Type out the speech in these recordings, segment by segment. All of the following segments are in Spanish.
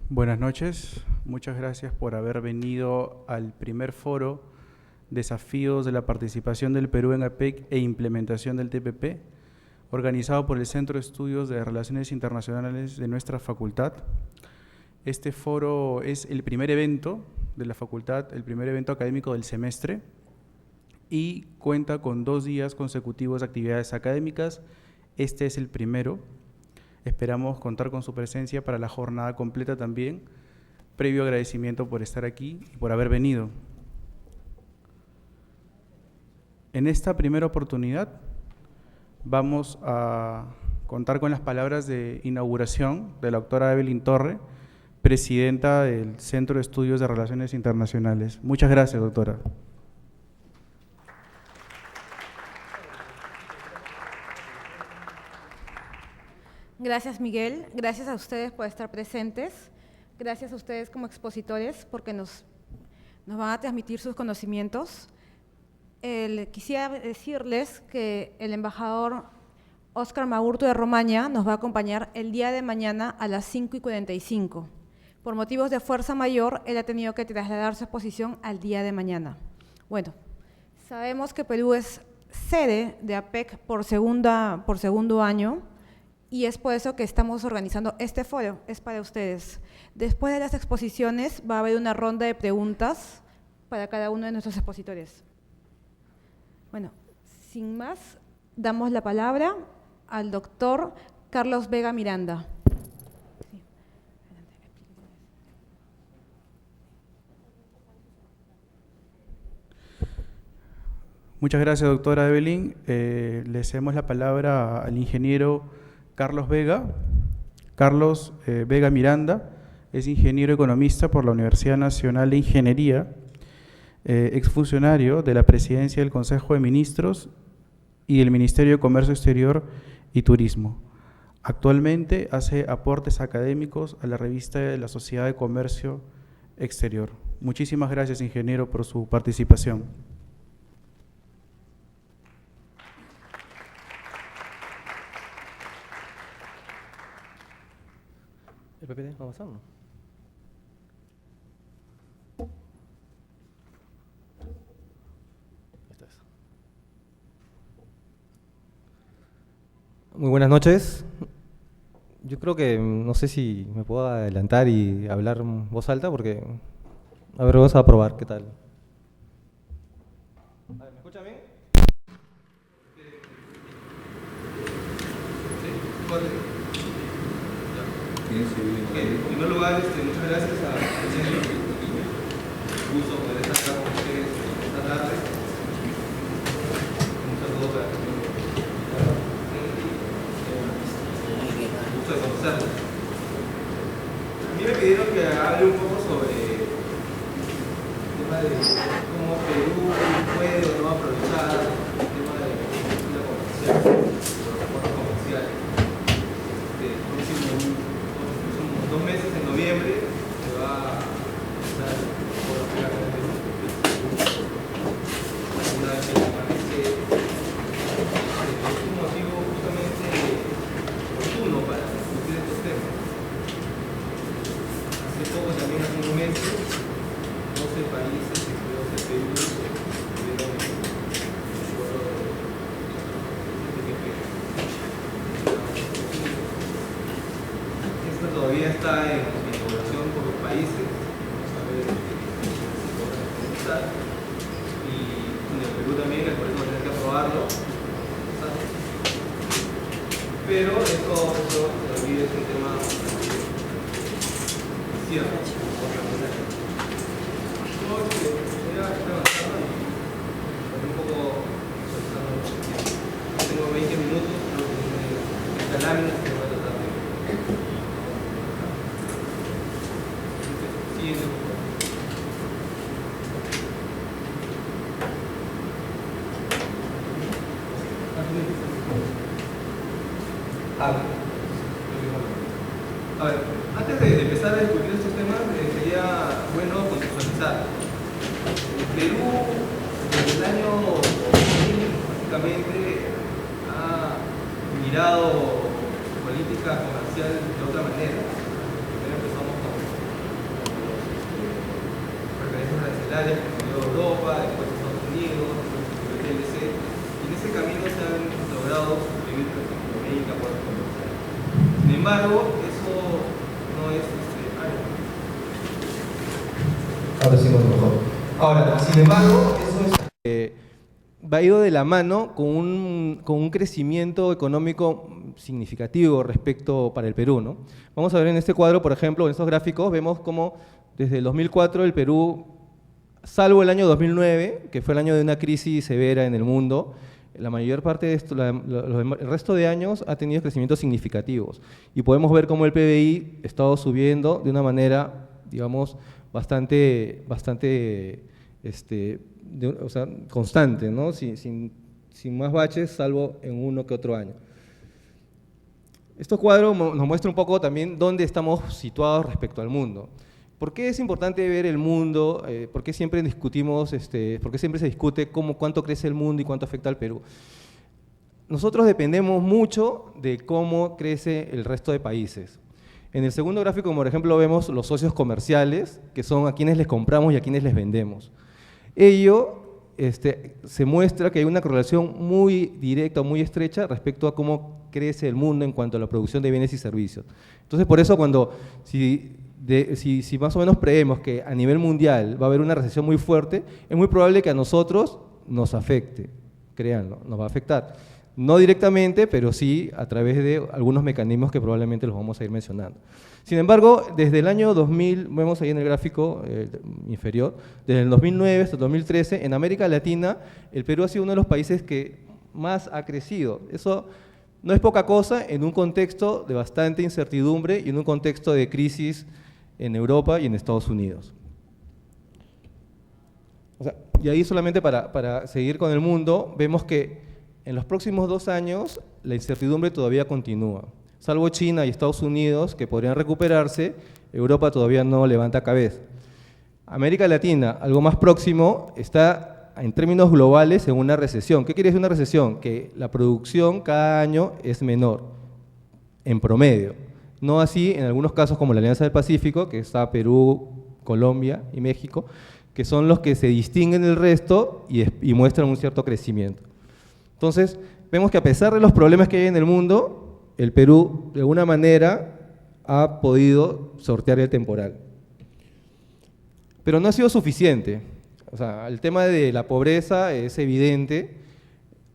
Buenas noches, muchas gracias por haber venido al primer foro Desafíos de la participación del Perú en APEC e implementación del TPP, organizado por el Centro de Estudios de Relaciones Internacionales de nuestra facultad. Este foro es el primer evento de la facultad, el primer evento académico del semestre, y cuenta con 2 días consecutivos de actividades académicas. Este es el primero. Esperamos contar con su presencia para la jornada completa también. Previo agradecimiento por estar aquí y por haber venido. En esta primera oportunidad vamos a contar con las palabras de inauguración de la doctora Evelyn Torre, presidenta del Centro de Estudios de Relaciones Internacionales. Muchas gracias, doctora. Gracias, Miguel. Gracias a ustedes por estar presentes. Gracias a ustedes como expositores porque nos van a transmitir sus conocimientos. Quisiera decirles que el embajador Óscar Maurto de Romaña nos va a acompañar el día de mañana a las 5:45. Por motivos de fuerza mayor, él ha tenido que trasladar su exposición al día de mañana. Bueno, sabemos que Perú es sede de APEC por segundo año, y es por eso que estamos organizando este foro, es para ustedes. Después de las exposiciones va a haber una ronda de preguntas para cada uno de nuestros expositores. Bueno, sin más, damos la palabra al doctor Carlos Vega Miranda. Muchas gracias, doctora Evelyn. Le cedemos la palabra al ingeniero Carlos Vega. Carlos Vega Miranda es ingeniero economista por la Universidad Nacional de Ingeniería, exfuncionario de la Presidencia del Consejo de Ministros y del Ministerio de Comercio Exterior y Turismo. Actualmente hace aportes académicos a la revista de la Sociedad de Comercio Exterior. Muchísimas gracias, ingeniero, por su participación. ¿El PPT va a pasar o no? Esta es. Muy buenas noches. Yo creo que no sé si me puedo adelantar y hablar en voz alta porque, a ver, vamos a probar qué tal. A ver, ¿me escuchan bien? Sí, en primer lugar, muchas gracias a Vicente. Un gusto poder estar acá con ustedes esta tarde. Un saludo para un gusto de conocerlos. A mí me pidieron que hable un poco sobre el tema de cómo Perú puede o no aprovechar el tema de la política comercial, de los acuerdos comerciales. Próximos 2 meses, en noviembre, se va a empezar por la primera vez en Perú. Una vez que me parece es un motivo justamente oportuno para discutir estos temas. Hace poco, también hace unos meses, 12 países, incluidos el Perú, tuvieron el acuerdo de TPP. Esto todavía está en elaboración por los países, vamos a ver si se puede realizar. Y en el Perú también, por eso tener que aprobarlo. Pero esto, no se olvide, es un tema cierto. Yo voy a avanzar y un poco tengo 20 minutos, esta lámina se va a tratar de a ver, antes de empezar a discutir estos temas, sería bueno contextualizar. Perú, desde el año 2000, básicamente, ha mirado su política comercial de otra manera. Primero empezamos con neoliberales, primero Europa, después Estados Unidos, después el TLC, y en ese camino se han logrado suprimir América por comercial. Sin embargo, eso no es algo. Ahora sí, mucho mejor. Ahora, sin embargo, eso es... va ido de la mano con un crecimiento económico significativo respecto para el Perú, ¿no? Vamos a ver en este cuadro, por ejemplo, en estos gráficos, vemos cómo desde el 2004 el Perú, salvo el año 2009, que fue el año de una crisis severa en el mundo, la mayor parte de esto, el resto de años ha tenido crecimientos significativos. Y podemos ver cómo el PBI ha estado subiendo de una manera, digamos, bastante o sea, constante, ¿no? Sin más baches, salvo en uno que otro año. Este cuadro nos muestra un poco también dónde estamos situados respecto al mundo. ¿Por qué es importante ver el mundo? ¿Por qué siempre discutimos, por qué siempre se discute cuánto crece el mundo y cuánto afecta al Perú? Nosotros dependemos mucho de cómo crece el resto de países. En el segundo gráfico, por ejemplo, vemos los socios comerciales, que son a quienes les compramos y a quienes les vendemos. Ello se muestra que hay una correlación muy directa, muy estrecha respecto a cómo crece el mundo en cuanto a la producción de bienes y servicios. Entonces, por eso si más o menos prevemos que a nivel mundial va a haber una recesión muy fuerte, es muy probable que a nosotros nos afecte, créanlo, nos va a afectar. No directamente, pero sí a través de algunos mecanismos que probablemente los vamos a ir mencionando. Sin embargo, desde el año 2000, vemos ahí en el gráfico inferior, desde el 2009 hasta el 2013, en América Latina, el Perú ha sido uno de los países que más ha crecido. Eso no es poca cosa en un contexto de bastante incertidumbre y en un contexto de crisis en Europa y en Estados Unidos. O sea, y ahí solamente para seguir con el mundo, vemos que en los próximos 2 años la incertidumbre todavía continúa. Salvo China y Estados Unidos, que podrían recuperarse, Europa todavía no levanta cabeza. América Latina, algo más próximo, está en términos globales en una recesión. ¿Qué quiere decir una recesión? Que la producción cada año es menor, en promedio. No así en algunos casos como la Alianza del Pacífico, que está Perú, Colombia y México, que son los que se distinguen del resto y muestran un cierto crecimiento. Entonces, vemos que a pesar de los problemas que hay en el mundo, el Perú, de alguna manera, ha podido sortear el temporal. Pero no ha sido suficiente. O sea, el tema de la pobreza es evidente.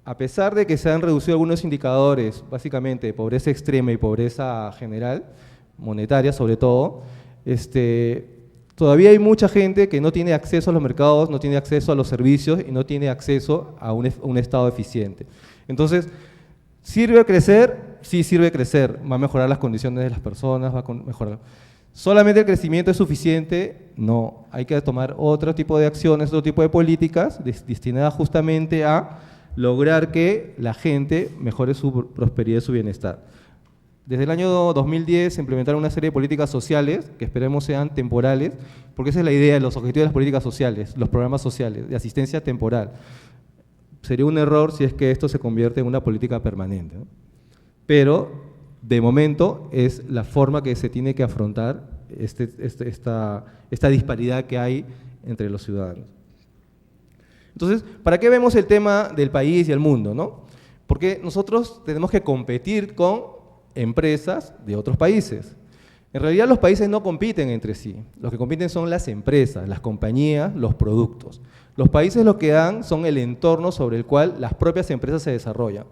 A pesar de que se han reducido algunos indicadores, básicamente de pobreza extrema y pobreza general, monetaria sobre todo, todavía hay mucha gente que no tiene acceso a los mercados, no tiene acceso a los servicios y no tiene acceso a un Estado eficiente. Entonces, ¿sirve crecer? Sí sirve crecer, va a mejorar las condiciones de las personas, va a mejorar. ¿Solamente el crecimiento es suficiente? No, hay que tomar otro tipo de acciones, otro tipo de políticas destinadas justamente a lograr que la gente mejore su prosperidad y su bienestar. Desde el año 2010 se implementaron una serie de políticas sociales que esperemos sean temporales, porque esa es la idea de los objetivos de las políticas sociales, los programas sociales, de asistencia temporal. Sería un error si es que esto se convierte en una política permanente, ¿no? Pero, de momento, es la forma que se tiene que afrontar esta disparidad que hay entre los ciudadanos. Entonces, ¿para qué vemos el tema del país y el mundo, no? Porque nosotros tenemos que competir con empresas de otros países. En realidad los países no compiten entre sí, los que compiten son las empresas, las compañías, los productos. Los países lo que dan son el entorno sobre el cual las propias empresas se desarrollan.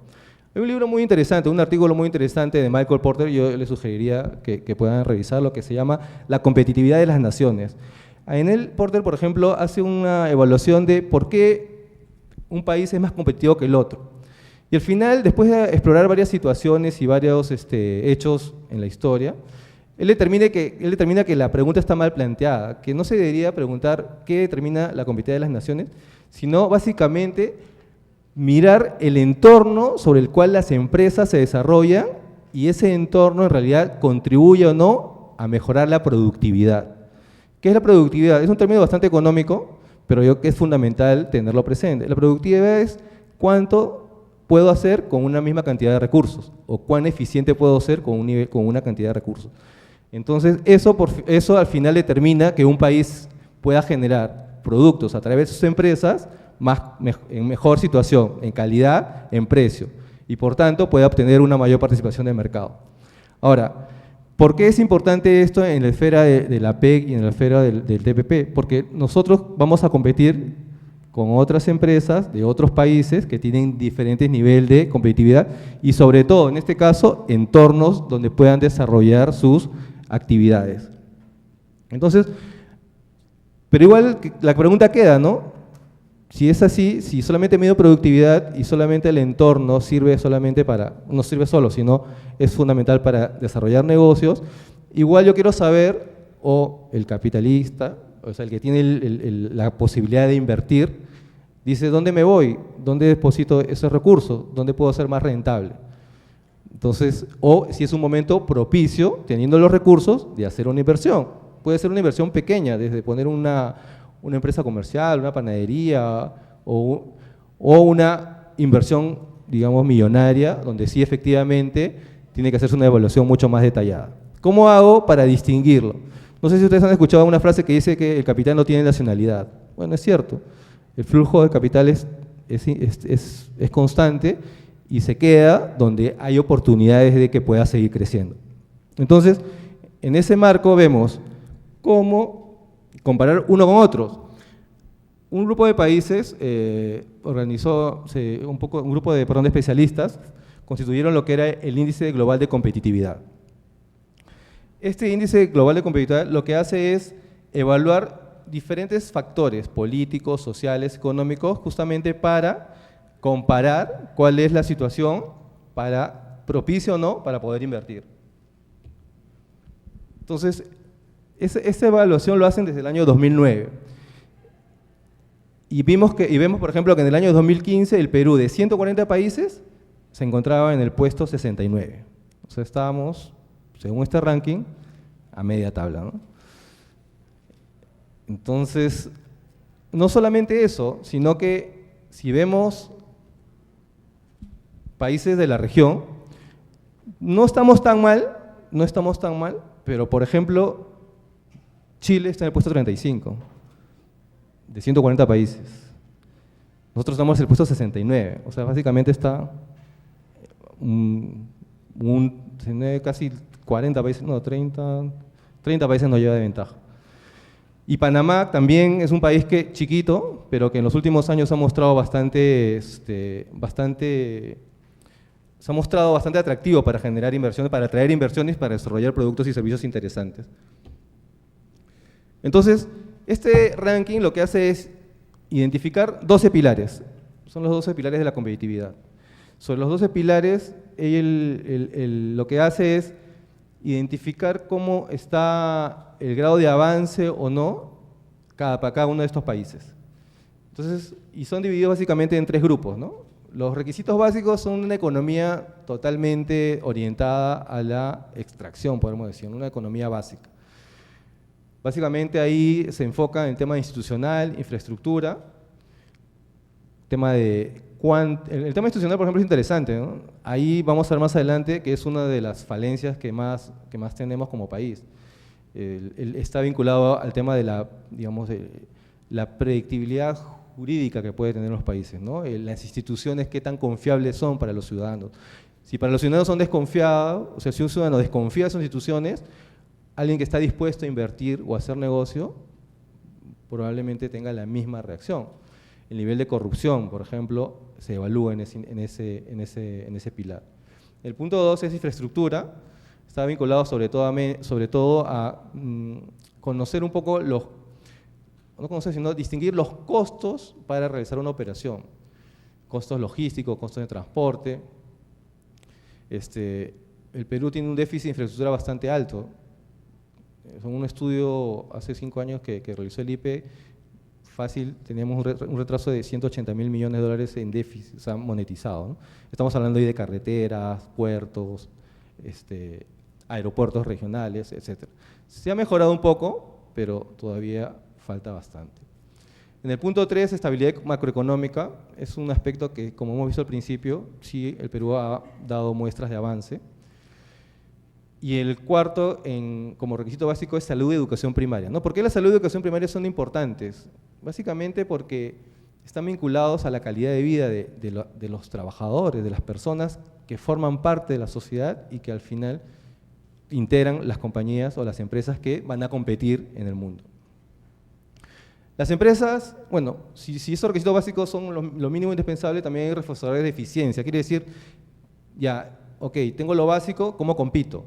Hay un libro muy interesante, un artículo muy interesante de Michael Porter, yo les sugeriría que puedan revisarlo, que se llama La competitividad de las naciones. En él, Porter, por ejemplo, hace una evaluación de por qué un país es más competitivo que el otro. Y al final, después de explorar varias situaciones y varios hechos en la historia, él determina que la pregunta está mal planteada, que no se debería preguntar qué determina la competitividad de las naciones, sino básicamente mirar el entorno sobre el cual las empresas se desarrollan y ese entorno en realidad contribuye o no a mejorar la productividad. ¿Qué es la productividad? Es un término bastante económico, pero yo creo que es fundamental tenerlo presente. La productividad es cuánto puedo hacer con una misma cantidad de recursos o cuán eficiente puedo ser con una cantidad de recursos. Entonces, eso al final determina que un país pueda generar productos a través de sus empresas en mejor situación, en calidad, en precio, y por tanto puede obtener una mayor participación de mercado. Ahora, ¿por qué es importante esto en la esfera de la PEC y en la esfera del TPP? Porque nosotros vamos a competir con otras empresas de otros países que tienen diferentes niveles de competitividad y sobre todo, en este caso, entornos donde puedan desarrollar sus actividades. Entonces, pero igual la pregunta queda, ¿no? Si es así, si solamente mido productividad y solamente el entorno sirve solamente no sirve solo, sino es fundamental para desarrollar negocios, igual yo quiero saber, o el capitalista, o sea, el que tiene la posibilidad de invertir, dice, ¿dónde me voy? ¿Dónde deposito esos recursos? ¿Dónde puedo ser más rentable? Entonces, o si es un momento propicio, teniendo los recursos, de hacer una inversión. Puede ser una inversión pequeña, desde poner una empresa comercial, una panadería o una inversión, digamos, millonaria, donde sí efectivamente tiene que hacerse una evaluación mucho más detallada. ¿Cómo hago para distinguirlo? No sé si ustedes han escuchado una frase que dice que el capital no tiene nacionalidad. Bueno, es cierto, el flujo de capitales es constante y se queda donde hay oportunidades de que pueda seguir creciendo. Entonces, en ese marco vemos cómo comparar uno con otros. Un grupo de países organizó, un grupo de especialistas constituyeron lo que era el Índice Global de Competitividad. Este Índice Global de Competitividad lo que hace es evaluar diferentes factores políticos, sociales, económicos, justamente para comparar cuál es la situación propicia o no para poder invertir. Entonces, esa evaluación lo hacen desde el año 2009. Y vemos, por ejemplo, que en el año 2015 el Perú, de 140 países, se encontraba en el puesto 69. O sea, estábamos, según este ranking, a media tabla, ¿no? Entonces, no solamente eso, sino que si vemos países de la región, no estamos tan mal, pero por ejemplo, Chile está en el puesto 35, de 140 países. Nosotros estamos en el puesto 69, o sea, básicamente está casi 40 países, no, 30 países nos lleva de ventaja. Y Panamá también es un país chiquito, pero que en los últimos años ha mostrado bastante atractivo para generar inversiones, para atraer inversiones, para desarrollar productos y servicios interesantes. Entonces, este ranking lo que hace es identificar 12 pilares, son los 12 pilares de la competitividad. Sobre los 12 pilares, lo que hace es identificar cómo está el grado de avance o no para cada uno de estos países. Entonces, y son divididos básicamente en 3 grupos, ¿no? Los requisitos básicos son una economía totalmente orientada a la extracción, podemos decir, una economía básica. Básicamente ahí se enfoca en el tema institucional, infraestructura, el tema institucional, por ejemplo, es interesante, ¿no? Ahí vamos a ver más adelante que es una de las falencias que más tenemos como país. Está vinculado al tema de la predictibilidad jurídica que puede tener los países, ¿no? Las instituciones, qué tan confiables son para los ciudadanos. Si para los ciudadanos son desconfiados, o sea, si un ciudadano desconfía de sus instituciones, alguien que está dispuesto a invertir o a hacer negocio probablemente tenga la misma reacción. El nivel de corrupción, por ejemplo, se evalúa en ese pilar. El punto 2 es infraestructura, está vinculado sobre todo a conocer un poco sino distinguir los costos para realizar una operación. Costos logísticos, costos de transporte. El Perú tiene un déficit de infraestructura bastante alto. En un estudio hace 5 años que realizó el IPE, fácil, teníamos un retraso de 180.000 millones de dólares en déficit, o sea, monetizado, ¿no? Estamos hablando ahí de carreteras, puertos, aeropuertos regionales, etc. Se ha mejorado un poco, pero todavía falta bastante. En el punto 3, estabilidad macroeconómica, es un aspecto que, como hemos visto al principio, sí, el Perú ha dado muestras de avance. Y el cuarto, como requisito básico, es salud y educación primaria, ¿no? ¿Por qué la salud y educación primaria son importantes? Básicamente porque están vinculados a la calidad de vida de los trabajadores, de las personas que forman parte de la sociedad y que al final integran las compañías o las empresas que van a competir en el mundo. Las empresas, bueno, si esos requisitos básicos son lo mínimo indispensable, también hay reforzadores de eficiencia. Quiere decir, ya, ok, tengo lo básico, ¿cómo compito?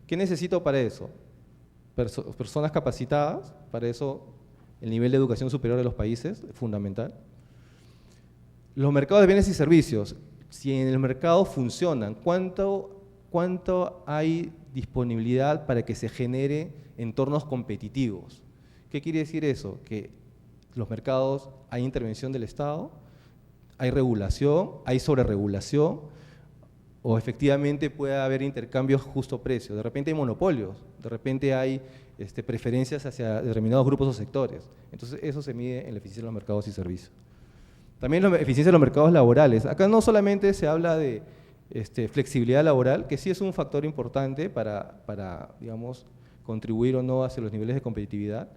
¿Qué necesito para eso? Personas capacitadas, para eso el nivel de educación superior de los países es fundamental. Los mercados de bienes y servicios, si en el mercado funcionan, ¿cuánto hay disponibilidad para que se genere entornos competitivos? ¿Qué quiere decir eso? Que los mercados, hay intervención del Estado, hay regulación, hay sobreregulación, o efectivamente puede haber intercambios justo precio. De repente hay monopolios, de repente hay preferencias hacia determinados grupos o sectores. Entonces eso se mide en la eficiencia de los mercados y servicios. También la eficiencia de los mercados laborales. Acá no solamente se habla de flexibilidad laboral, que sí es un factor importante para digamos, contribuir o no hacia los niveles de competitividad,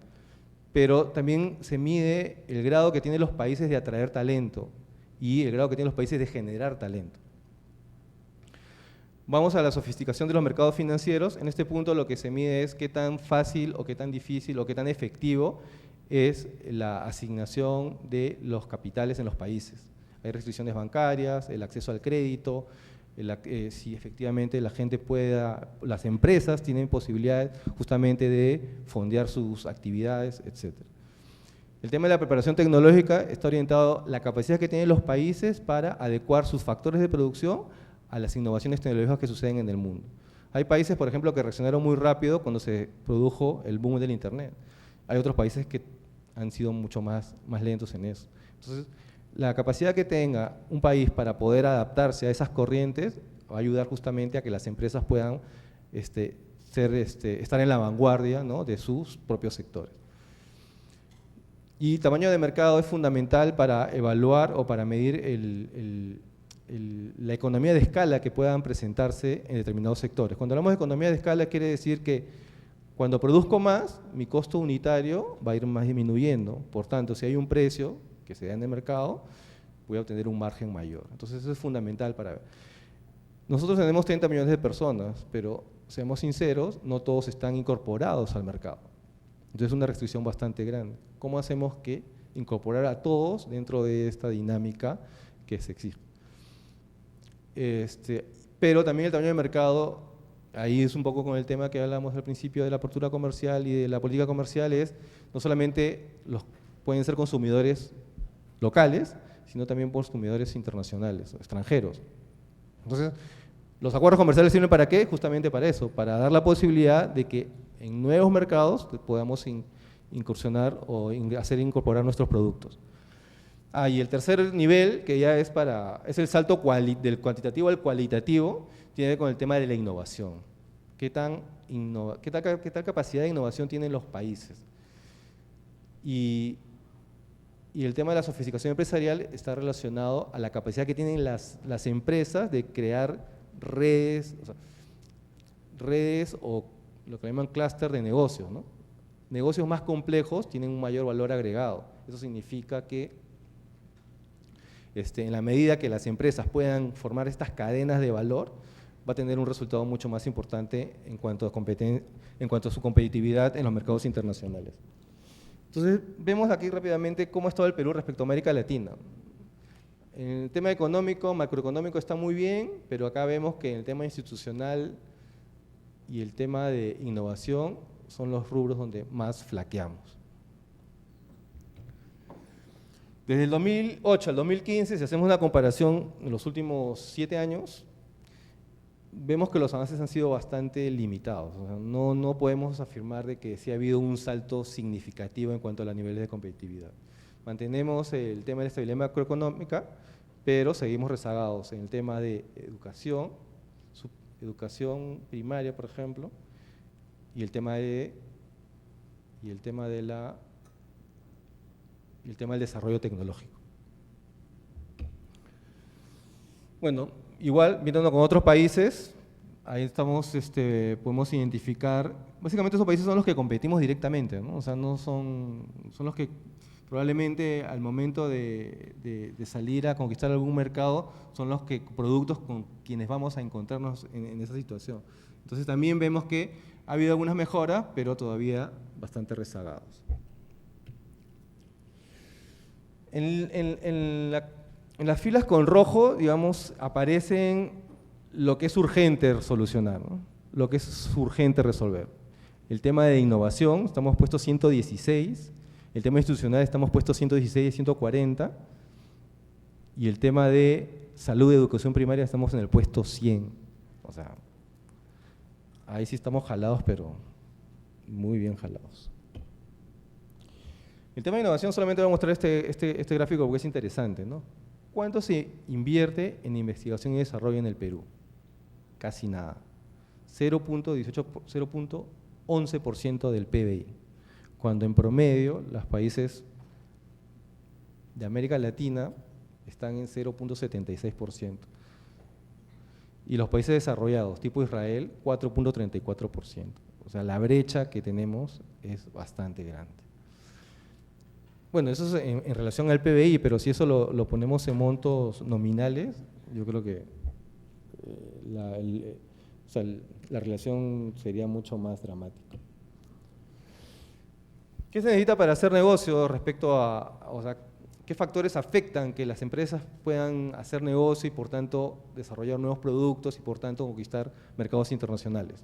pero también se mide el grado que tienen los países de atraer talento y el grado que tienen los países de generar talento. Vamos a la sofisticación de los mercados financieros. En este punto lo que se mide es qué tan fácil o qué tan difícil o qué tan efectivo es la asignación de los capitales en los países. Hay restricciones bancarias, el acceso al crédito, si efectivamente la gente las empresas tienen posibilidades justamente de fondear sus actividades, etc. El tema de la preparación tecnológica está orientado a la capacidad que tienen los países para adecuar sus factores de producción a las innovaciones tecnológicas que suceden en el mundo. Hay países, por ejemplo, que reaccionaron muy rápido cuando se produjo el boom del Internet. Hay otros países que han sido mucho más lentos en eso. Entonces, la capacidad que tenga un país para poder adaptarse a esas corrientes va a ayudar justamente a que las empresas puedan estar en la vanguardia, ¿no?, de sus propios sectores. Y tamaño de mercado es fundamental para evaluar o para medir la economía de escala que puedan presentarse en determinados sectores. Cuando hablamos de economía de escala quiere decir que cuando produzco más, mi costo unitario va a ir más disminuyendo. Por tanto, si hay un precio que se da en el mercado, voy a obtener un margen mayor. Entonces eso es fundamental para ver. Nosotros tenemos 30 millones de personas, pero seamos sinceros, no todos están incorporados al mercado. Entonces es una restricción bastante grande. ¿Cómo hacemos que incorporar a todos dentro de esta dinámica que se exige? Pero también el tamaño de mercado, ahí es un poco con el tema que hablamos al principio de la apertura comercial y de la política comercial, es no solamente pueden ser consumidores locales, sino también consumidores internacionales, extranjeros. Entonces, los acuerdos comerciales sirven ¿para qué? Justamente para eso, para dar la posibilidad de que en nuevos mercados podamos incursionar o hacer incorporar nuestros productos. Y el tercer nivel, que ya es el salto del cuantitativo al cualitativo, tiene que ver con el tema de la innovación. ¿Qué tal capacidad de innovación tienen los países? Y el tema de la sofisticación empresarial está relacionado a la capacidad que tienen las empresas de crear redes o lo que llaman clúster de negocios, ¿no? Negocios más complejos tienen un mayor valor agregado. Eso significa que en la medida que las empresas puedan formar estas cadenas de valor, va a tener un resultado mucho más importante en cuanto a su competitividad en los mercados internacionales. Entonces, vemos aquí rápidamente cómo ha estado el Perú respecto a América Latina. En el tema económico, macroeconómico está muy bien, pero acá vemos que en el tema institucional y el tema de innovación son los rubros donde más flaqueamos. Desde el 2008 al 2015, si hacemos una comparación en los últimos 7 años, vemos que los avances han sido bastante limitados. O sea, no podemos afirmar de que sí ha habido un salto significativo en cuanto a los niveles de competitividad. Mantenemos el tema de la estabilidad macroeconómica, pero seguimos rezagados en el tema de educación primaria, por ejemplo, y el tema del desarrollo tecnológico. Bueno, igual, viéndonos con otros países, ahí estamos, podemos identificar, básicamente esos países son los que competimos directamente, ¿no? O sea, no son los que probablemente al momento de salir a conquistar algún mercado son los productos con quienes vamos a encontrarnos en esa situación. Entonces también vemos que ha habido algunas mejoras, pero todavía bastante rezagados. En las filas con rojo, digamos, aparecen lo que es urgente solucionar, ¿no? Lo que es urgente resolver. El tema de innovación, estamos puestos 116, el tema institucional estamos puestos 116 y 140, y el tema de salud y educación primaria estamos en el puesto 100. O sea, ahí sí estamos jalados, pero muy bien jalados. El tema de innovación solamente voy a mostrar este gráfico porque es interesante, ¿no? ¿Cuánto se invierte en investigación y desarrollo en el Perú? Casi nada. 0.11% del PBI, cuando en promedio los países de América Latina están en 0.76%. Y los países desarrollados, tipo Israel, 4.34%. O sea, la brecha que tenemos es bastante grande. Bueno, eso es en relación al PBI, pero si eso lo ponemos en montos nominales, yo creo que la relación sería mucho más dramática. ¿Qué se necesita para hacer negocio respecto o sea, qué factores afectan que las empresas puedan hacer negocio y por tanto desarrollar nuevos productos y por tanto conquistar mercados internacionales?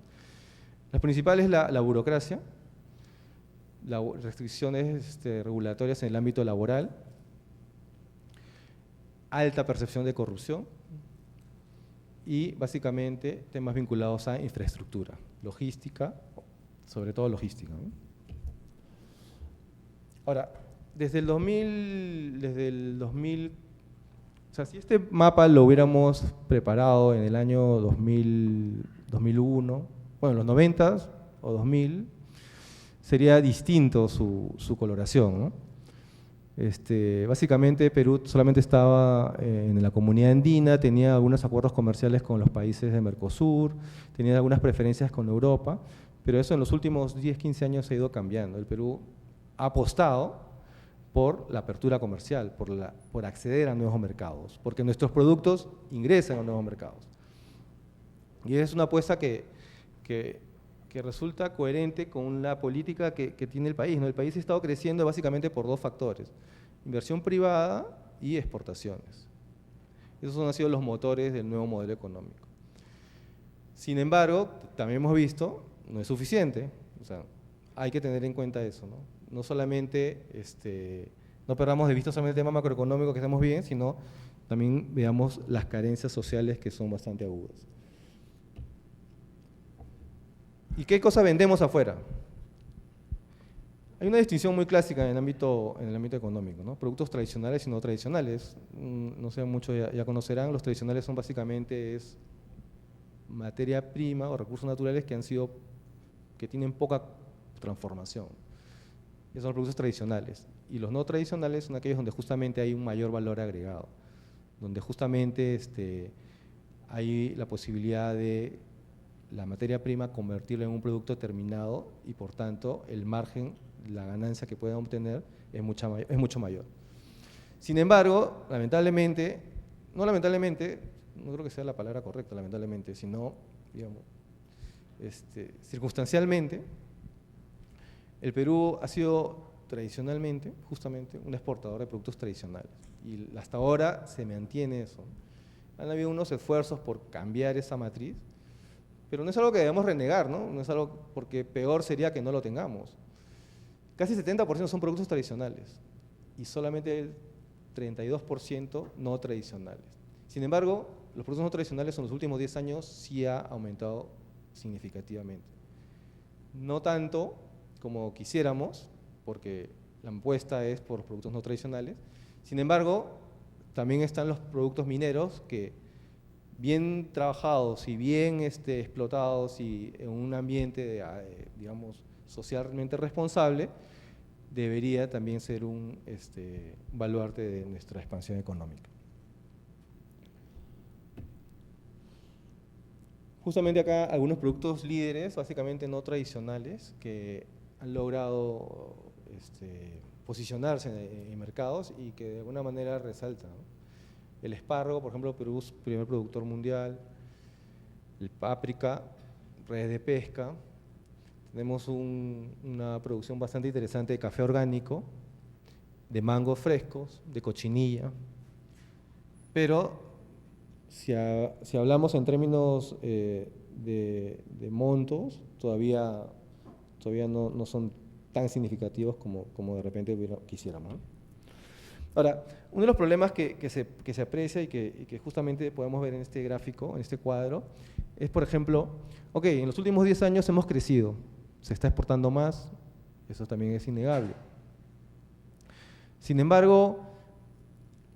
Las principales es la burocracia, las restricciones regulatorias en el ámbito laboral, alta percepción de corrupción y básicamente temas vinculados a infraestructura, logística, sobre todo logística, ¿no? Ahora, desde el 2000, o sea, si este mapa lo hubiéramos preparado en el año 2001, bueno, en los 90 o 2000, sería distinto su coloración, ¿no? Básicamente Perú solamente estaba en la comunidad andina, tenía algunos acuerdos comerciales con los países de Mercosur, tenía algunas preferencias con Europa, pero eso en los últimos 10, 15 años ha ido cambiando. El Perú ha apostado por la apertura comercial, por acceder a nuevos mercados, porque nuestros productos ingresan a nuevos mercados. Y es una apuesta que resulta coherente con la política que tiene el país, ¿no? El país ha estado creciendo básicamente por dos factores: inversión privada y exportaciones. Esos han sido los motores del nuevo modelo económico. Sin embargo, también hemos visto, no es suficiente, o sea, hay que tener en cuenta eso, ¿no? No solamente, no perdamos de vista solamente el tema macroeconómico que estamos bien, sino también veamos las carencias sociales que son bastante agudas. ¿Y qué cosa vendemos afuera? Hay una distinción muy clásica en el ámbito económico, ¿no? Productos tradicionales y no tradicionales. No sé, muchos ya conocerán, los tradicionales son básicamente materia prima o recursos naturales que tienen poca transformación. Esos son los productos tradicionales. Y los no tradicionales son aquellos donde justamente hay un mayor valor agregado, donde justamente hay la posibilidad de la materia prima convertirla en un producto terminado y por tanto el margen, la ganancia que puedan obtener es mucho mayor. Sin embargo, lamentablemente, no creo que sea la palabra correcta, lamentablemente, sino, digamos, circunstancialmente, el Perú ha sido tradicionalmente, justamente, un exportador de productos tradicionales y hasta ahora se mantiene eso. Han habido unos esfuerzos por cambiar esa matriz, pero no es algo que debemos renegar, ¿no? No es algo, porque peor sería que no lo tengamos. Casi 70% son productos tradicionales y solamente el 32% no tradicionales. Sin embargo, los productos no tradicionales en los últimos 10 años sí ha aumentado significativamente. No tanto como quisiéramos, porque la apuesta es por los productos no tradicionales. Sin embargo, también están los productos mineros que, bien trabajados y bien explotados y en un ambiente, digamos, socialmente responsable, debería también ser un baluarte de nuestra expansión económica. justamente acá algunos productos líderes, básicamente no tradicionales, que han logrado posicionarse en mercados y que de alguna manera resaltan, ¿no? El espárrago, por ejemplo, Perú es primer productor mundial. El páprica, redes de pesca. Tenemos una producción bastante interesante de café orgánico, de mangos frescos, de cochinilla. Pero si hablamos en términos de montos, todavía no son tan significativos como de repente quisiéramos, ¿no? Ahora, uno de los problemas que se aprecia y que justamente podemos ver en este gráfico, en este cuadro, es, por ejemplo, en los últimos 10 años hemos crecido, se está exportando más, eso también es innegable. Sin embargo,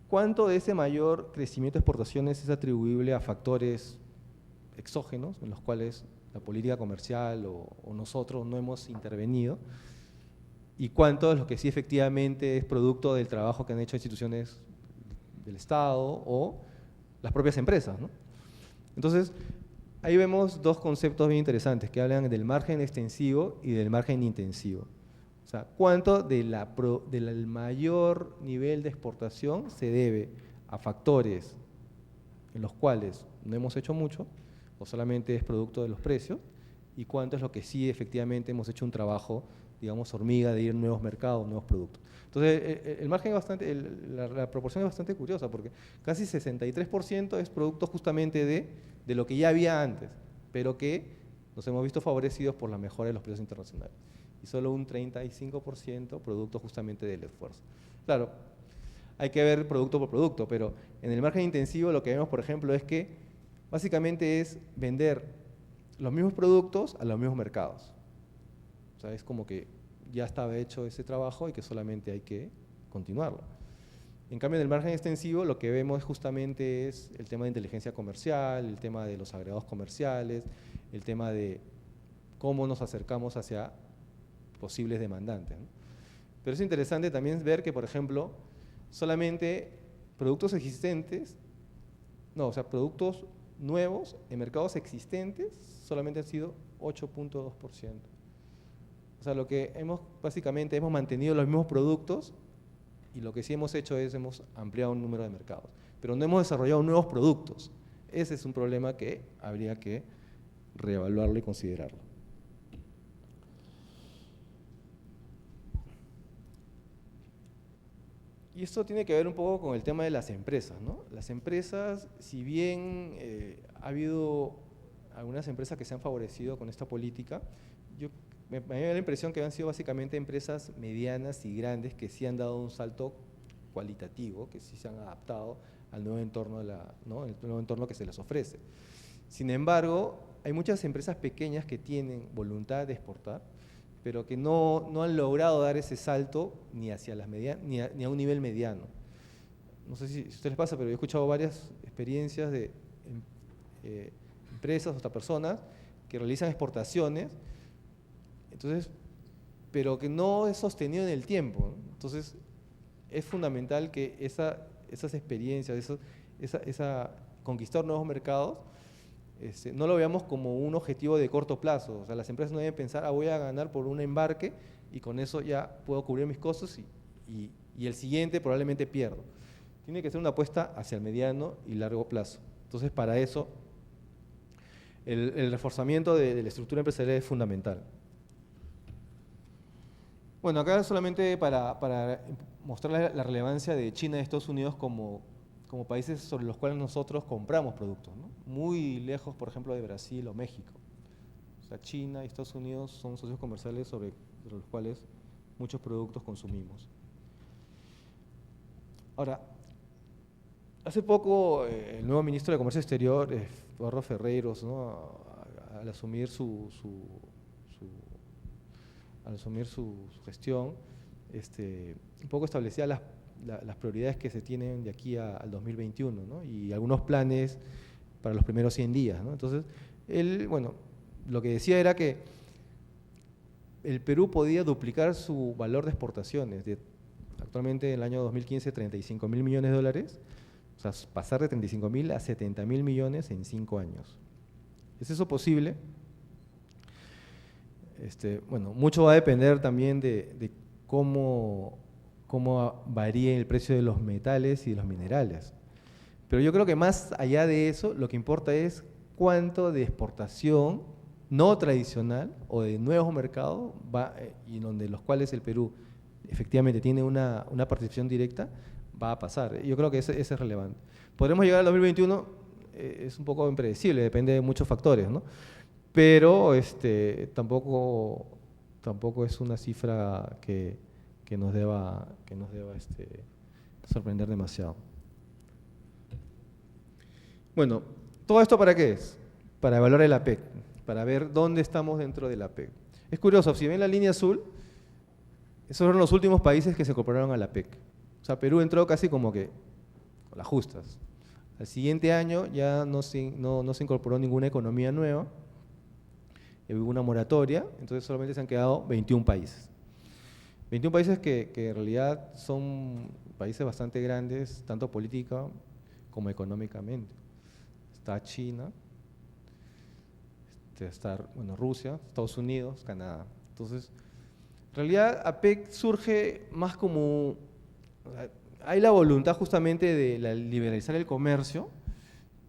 ¿cuánto de ese mayor crecimiento de exportaciones es atribuible a factores exógenos en los cuales la política comercial o nosotros no hemos intervenido? ¿Y cuánto es lo que sí efectivamente es producto del trabajo que han hecho instituciones del Estado o las propias empresas, ¿no? Entonces, ahí vemos dos conceptos bien interesantes que hablan del margen extensivo y del margen intensivo. O sea, cuánto del mayor nivel de exportación se debe a factores en los cuales no hemos hecho mucho o solamente es producto de los precios, y cuánto es lo que sí efectivamente hemos hecho un trabajo, digamos, hormiga, de ir a nuevos mercados, nuevos productos. Entonces, el margen es bastante, la proporción es bastante curiosa, porque casi 63% es producto justamente de lo que ya había antes, pero que nos hemos visto favorecidos por la mejora de los precios internacionales. Y solo un 35% producto justamente del esfuerzo. Claro, hay que ver producto por producto, pero en el margen intensivo lo que vemos, por ejemplo, es que básicamente es vender los mismos productos a los mismos mercados. O sea, es como que ya estaba hecho ese trabajo y que solamente hay que continuarlo. En cambio, en el margen extensivo lo que vemos justamente es el tema de inteligencia comercial, el tema de los agregados comerciales, el tema de cómo nos acercamos hacia posibles demandantes, ¿no? Pero es interesante también ver que, por ejemplo, solamente productos existentes, productos nuevos en mercados existentes solamente han sido 8.2%. O sea, lo que básicamente hemos mantenido los mismos productos y lo que sí hemos hecho es hemos ampliado un número de mercados, pero no hemos desarrollado nuevos productos. Ese es un problema que habría que reevaluarlo y considerarlo. Y esto tiene que ver un poco con el tema de las empresas, ¿no? Las empresas, si bien ha habido algunas empresas que se han favorecido con esta política, me da la impresión que han sido básicamente empresas medianas y grandes que sí han dado un salto cualitativo, que sí se han adaptado al nuevo entorno, el nuevo entorno que se les ofrece. Sin embargo, hay muchas empresas pequeñas que tienen voluntad de exportar, pero que no han logrado dar ese salto ni hacia las ni a un nivel mediano. No sé si a ustedes les pasa, pero yo he escuchado varias experiencias de empresas o hasta personas que realizan exportaciones, entonces, pero que no es sostenido en el tiempo, ¿no? Entonces, es fundamental que esas experiencias, conquistar nuevos mercados, no lo veamos como un objetivo de corto plazo. O sea, las empresas no deben pensar, voy a ganar por un embarque y con eso ya puedo cubrir mis costos y el siguiente probablemente pierdo. Tiene que ser una apuesta hacia el mediano y largo plazo. Entonces, para eso, el reforzamiento de la estructura empresarial es fundamental. Bueno, acá solamente para mostrar la relevancia de China y Estados Unidos como países sobre los cuales nosotros compramos productos, ¿no? Muy lejos, por ejemplo, de Brasil o México. O sea, China y Estados Unidos son socios comerciales sobre los cuales muchos productos consumimos. Ahora, hace poco el nuevo ministro de Comercio Exterior, Eduardo Ferreiros, ¿no? al asumir su gestión, un poco establecía las prioridades que se tienen de aquí al 2021, ¿no? Y algunos planes para los primeros 100 días, ¿no? Entonces, él, lo que decía era que el Perú podía duplicar su valor de exportaciones, actualmente en el año 2015 $35.000 millones, o sea, pasar de 35.000 a 70.000 millones en 5 años. ¿Es eso posible? Bueno, mucho va a depender también de cómo varíe el precio de los metales y de los minerales. Pero yo creo que más allá de eso, lo que importa es cuánto de exportación no tradicional o de nuevos mercados y donde los cuales el Perú efectivamente tiene una participación directa, va a pasar. Yo creo que ese es relevante. ¿Podremos llegar al 2021? Es un poco impredecible, depende de muchos factores, ¿no? Pero tampoco es una cifra que nos deba sorprender demasiado. Bueno, ¿todo esto para qué es? Para evaluar el APEC, para ver dónde estamos dentro del APEC. Es curioso, si ven la línea azul, esos fueron los últimos países que se incorporaron al APEC. O sea, Perú entró casi como que con las justas. Al siguiente año ya no se incorporó ninguna economía nueva, hubo una moratoria, entonces solamente se han quedado 21 países. 21 países que en realidad son países bastante grandes, tanto política como económicamente. Está China, está Rusia, Estados Unidos, Canadá. Entonces, en realidad APEC surge más como… Hay la voluntad justamente de liberalizar el comercio,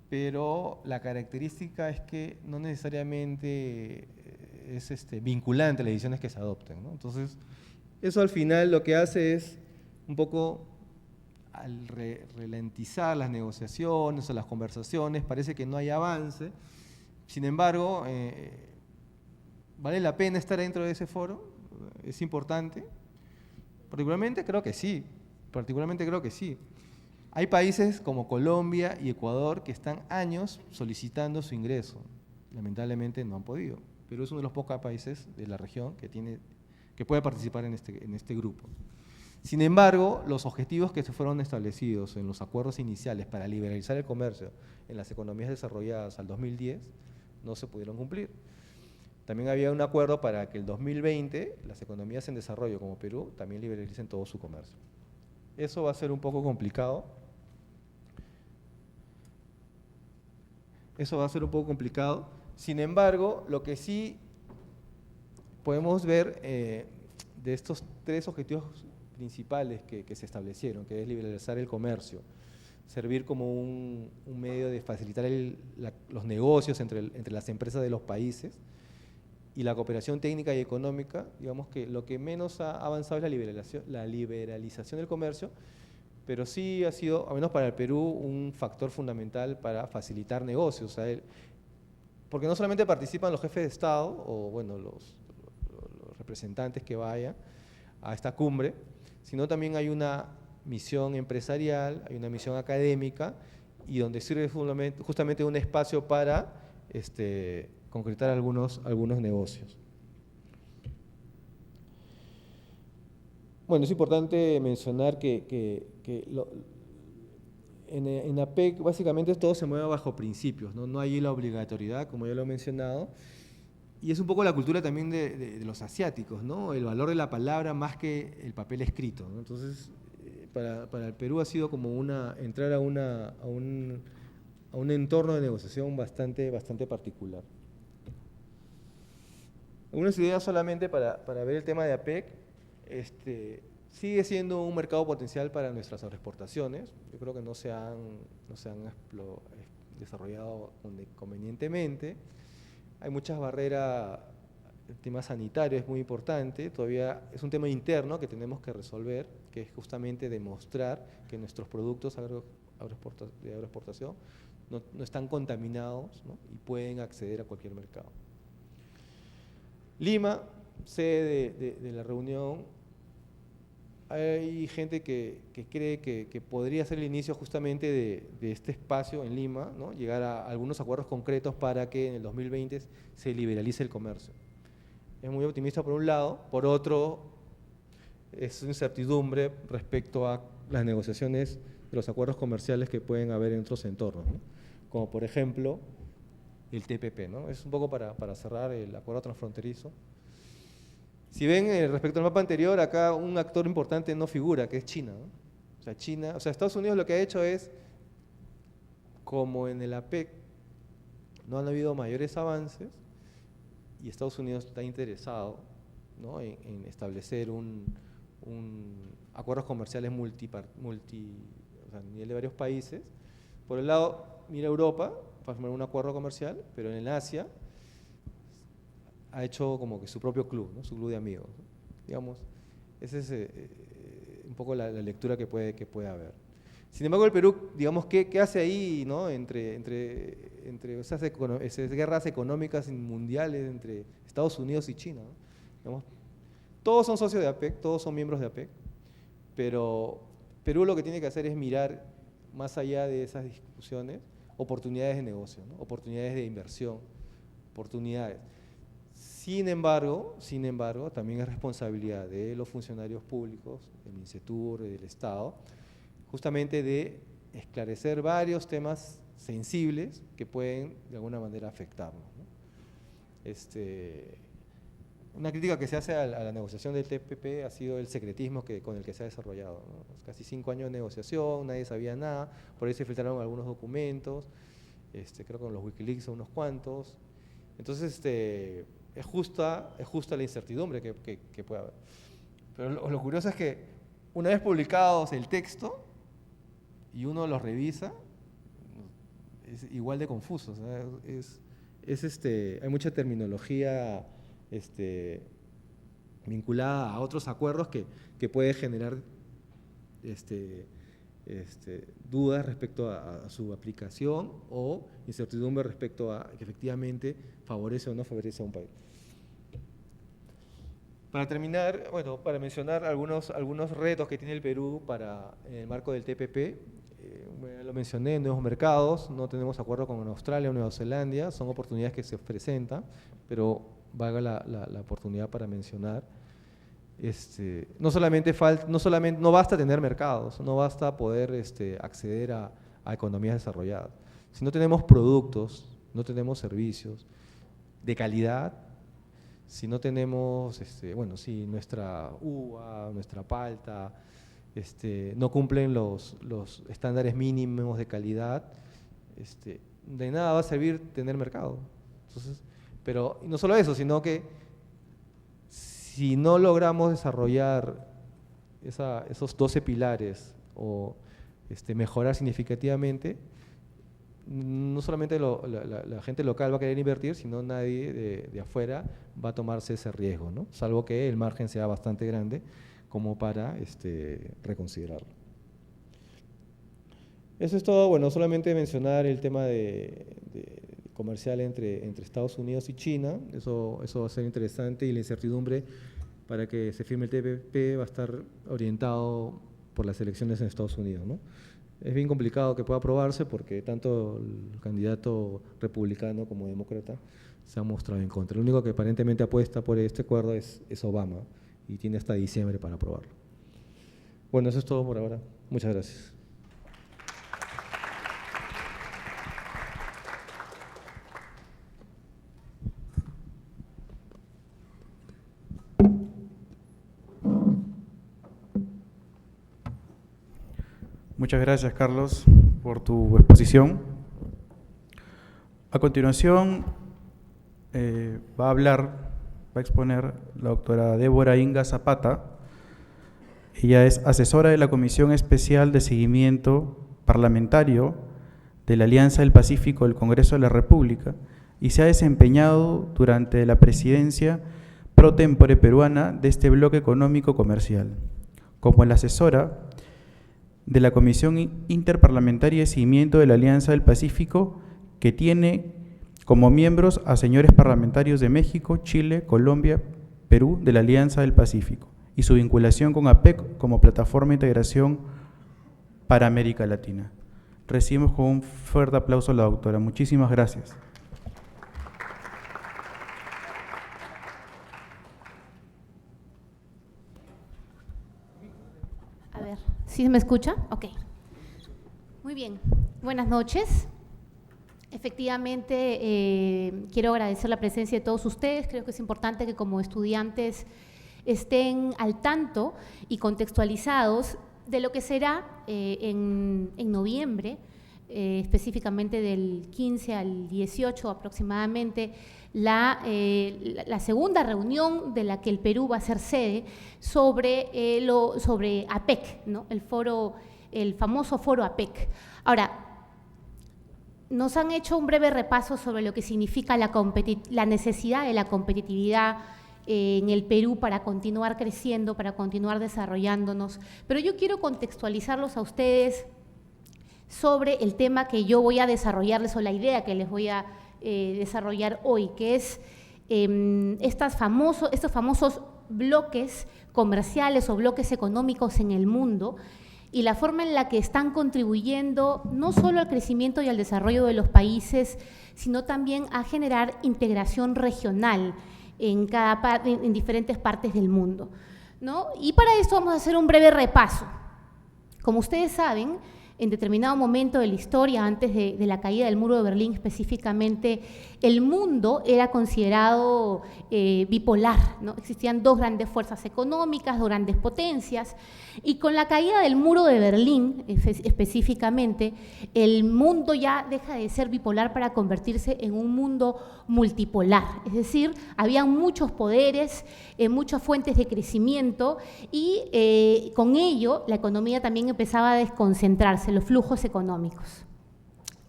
pero la característica es que no necesariamente es vinculante las decisiones que se adopten, ¿no? Entonces, eso al final lo que hace es un poco, al ralentizar las negociaciones o las conversaciones, parece que no hay avance. Sin embargo, ¿vale la pena estar dentro de ese foro? ¿Es importante? Particularmente creo que sí. Hay países como Colombia y Ecuador que están años solicitando su ingreso. Lamentablemente no han podido, pero es uno de los pocos países de la región que puede participar en este grupo. Sin embargo, los objetivos que se fueron establecidos en los acuerdos iniciales para liberalizar el comercio en las economías desarrolladas al 2010 no se pudieron cumplir. También había un acuerdo para que el 2020 las economías en desarrollo como Perú también liberalicen todo su comercio. Eso va a ser un poco complicado. Sin embargo, lo que sí podemos ver de estos tres objetivos principales que se establecieron, que es liberalizar el comercio, servir como un medio de facilitar los negocios entre las empresas de los países, y la cooperación técnica y económica, digamos que lo que menos ha avanzado es la liberalización del comercio, pero sí ha sido, al menos para el Perú, un factor fundamental para facilitar negocios. O sea, porque no solamente participan los jefes de Estado o bueno, los representantes que vayan a esta cumbre, sino también hay una misión empresarial, hay una misión académica, y donde sirve justamente un espacio para concretar algunos negocios. Bueno, es importante mencionar que en APEC básicamente todo se mueve bajo principios, ¿no? No hay la obligatoriedad, como ya lo he mencionado, y es un poco la cultura también de los asiáticos, ¿no? El valor de la palabra más que el papel escrito, ¿no? Entonces, para el Perú ha sido como entrar a un entorno de negociación bastante particular. Algunas ideas solamente para ver el tema de APEC. Sigue siendo un mercado potencial para nuestras agroexportaciones. Yo creo que no se han desarrollado convenientemente. Hay muchas barreras, el tema sanitario es muy importante, todavía es un tema interno que tenemos que resolver, que es justamente demostrar que nuestros productos de agroexportación no están contaminados, ¿no? Y pueden acceder a cualquier mercado. Lima, sede de la reunión, hay gente que cree que podría ser el inicio justamente de este espacio en Lima, ¿no? Llegar a algunos acuerdos concretos para que en el 2020 se liberalice el comercio. Es muy optimista por un lado, por otro es incertidumbre respecto a las negociaciones de los acuerdos comerciales que pueden haber en otros entornos, ¿no? Como por ejemplo el TPP, ¿no? Es un poco para cerrar el acuerdo transfronterizo. Si ven respecto al mapa anterior, acá un actor importante no figura, que es China, ¿no? Estados Unidos lo que ha hecho es, como en el APEC no han habido mayores avances y Estados Unidos está interesado, ¿no?, en establecer acuerdos comerciales o sea, a nivel de varios países. Por el lado, mira Europa para formar un acuerdo comercial, pero en Asia ha hecho como que su propio club, ¿no?, su club de amigos, ¿no? Digamos, esa es un poco la lectura que puede haber. Sin embargo, el Perú, digamos, ¿qué hace ahí, ¿no?, entre esas guerras económicas mundiales entre Estados Unidos y China, ¿no? Digamos, todos son socios de APEC, todos son miembros de APEC, pero Perú lo que tiene que hacer es mirar más allá de esas discusiones, oportunidades de negocio, ¿no?, oportunidades de inversión, oportunidades. Sin embargo, también es responsabilidad de los funcionarios públicos, del INCETUR, del Estado, justamente de esclarecer varios temas sensibles que pueden de alguna manera afectarnos, ¿no? Una crítica que se hace a la negociación del TPP ha sido el secretismo con el que se ha desarrollado, ¿no? Casi 5 años de negociación, nadie sabía nada, por ahí se filtraron algunos documentos, creo que con los Wikileaks son unos cuantos. Entonces, es justa la incertidumbre que puede haber. Pero lo curioso es que una vez publicados el texto y uno los revisa, es igual de confuso, ¿no? Hay mucha terminología vinculada a otros acuerdos que puede generar dudas respecto a su aplicación o incertidumbre respecto a que efectivamente favorece o no favorece a un país. Para terminar, bueno, para mencionar algunos retos que tiene el Perú en el marco del TPP, lo mencioné, nuevos mercados, no tenemos acuerdo con Australia o Nueva Zelanda, son oportunidades que se presentan, pero valga la oportunidad para mencionar. No basta tener mercados, no basta poder acceder a economías desarrolladas. Si no tenemos productos, no tenemos servicios de calidad, si no tenemos, si nuestra uva, nuestra palta, no cumplen los estándares mínimos de calidad, de nada va a servir tener mercado. Entonces, pero no solo eso, sino que si no logramos desarrollar esos 12 pilares o mejorar significativamente, no solamente la gente local va a querer invertir, sino nadie de afuera va a tomarse ese riesgo, ¿no? Salvo que el margen sea bastante grande como para reconsiderarlo. Eso es todo. Bueno, solamente mencionar el tema comercial entre Estados Unidos y China, eso va a ser interesante, y la incertidumbre para que se firme el TPP va a estar orientado por las elecciones en Estados Unidos, ¿no? Es bien complicado que pueda aprobarse porque tanto el candidato republicano como demócrata se han mostrado en contra. Lo único que aparentemente apuesta por este acuerdo es Obama, y tiene hasta diciembre para aprobarlo. Bueno, eso es todo por ahora. Muchas gracias. Muchas gracias, Carlos, por tu exposición. A continuación, va a exponer la doctora Débora Inga Zapata. Ella es asesora de la Comisión Especial de Seguimiento Parlamentario de la Alianza del Pacífico del Congreso de la República y se ha desempeñado durante la presidencia pro tempore peruana de este bloque económico comercial, como la asesora de la Comisión Interparlamentaria de Seguimiento de la Alianza del Pacífico, que tiene como miembros a señores parlamentarios de México, Chile, Colombia, Perú, de la Alianza del Pacífico, y su vinculación con APEC como plataforma de integración para América Latina. Recibimos con un fuerte aplauso a la doctora. Muchísimas gracias. A ver, ¿sí me escucha? Ok. Muy bien. Buenas noches. Efectivamente, quiero agradecer la presencia de todos ustedes. Creo que es importante que como estudiantes estén al tanto y contextualizados de lo que será en noviembre específicamente del 15 al 18 aproximadamente, la segunda reunión de la que el Perú va a ser sede sobre APEC, ¿no? El famoso foro APEC. Ahora, nos han hecho un breve repaso sobre lo que significa la necesidad de la competitividad en el Perú para continuar creciendo, para continuar desarrollándonos, pero yo quiero contextualizarlos a ustedes sobre el tema que yo voy a desarrollarles, o la idea que les voy a desarrollar hoy, que es estos famosos bloques comerciales o bloques económicos en el mundo y la forma en la que están contribuyendo no solo al crecimiento y al desarrollo de los países, sino también a generar integración regional en diferentes partes del mundo, ¿no? Y para esto vamos a hacer un breve repaso. Como ustedes saben, en determinado momento de la historia, antes de la caída del muro de Berlín específicamente, el mundo era considerado bipolar, ¿no? Existían dos grandes fuerzas económicas, dos grandes potencias, y con la caída del muro de Berlín específicamente, el mundo ya deja de ser bipolar para convertirse en un mundo multipolar, es decir, había muchos poderes, muchas fuentes de crecimiento y con ello la economía también empezaba a desconcentrarse, los flujos económicos.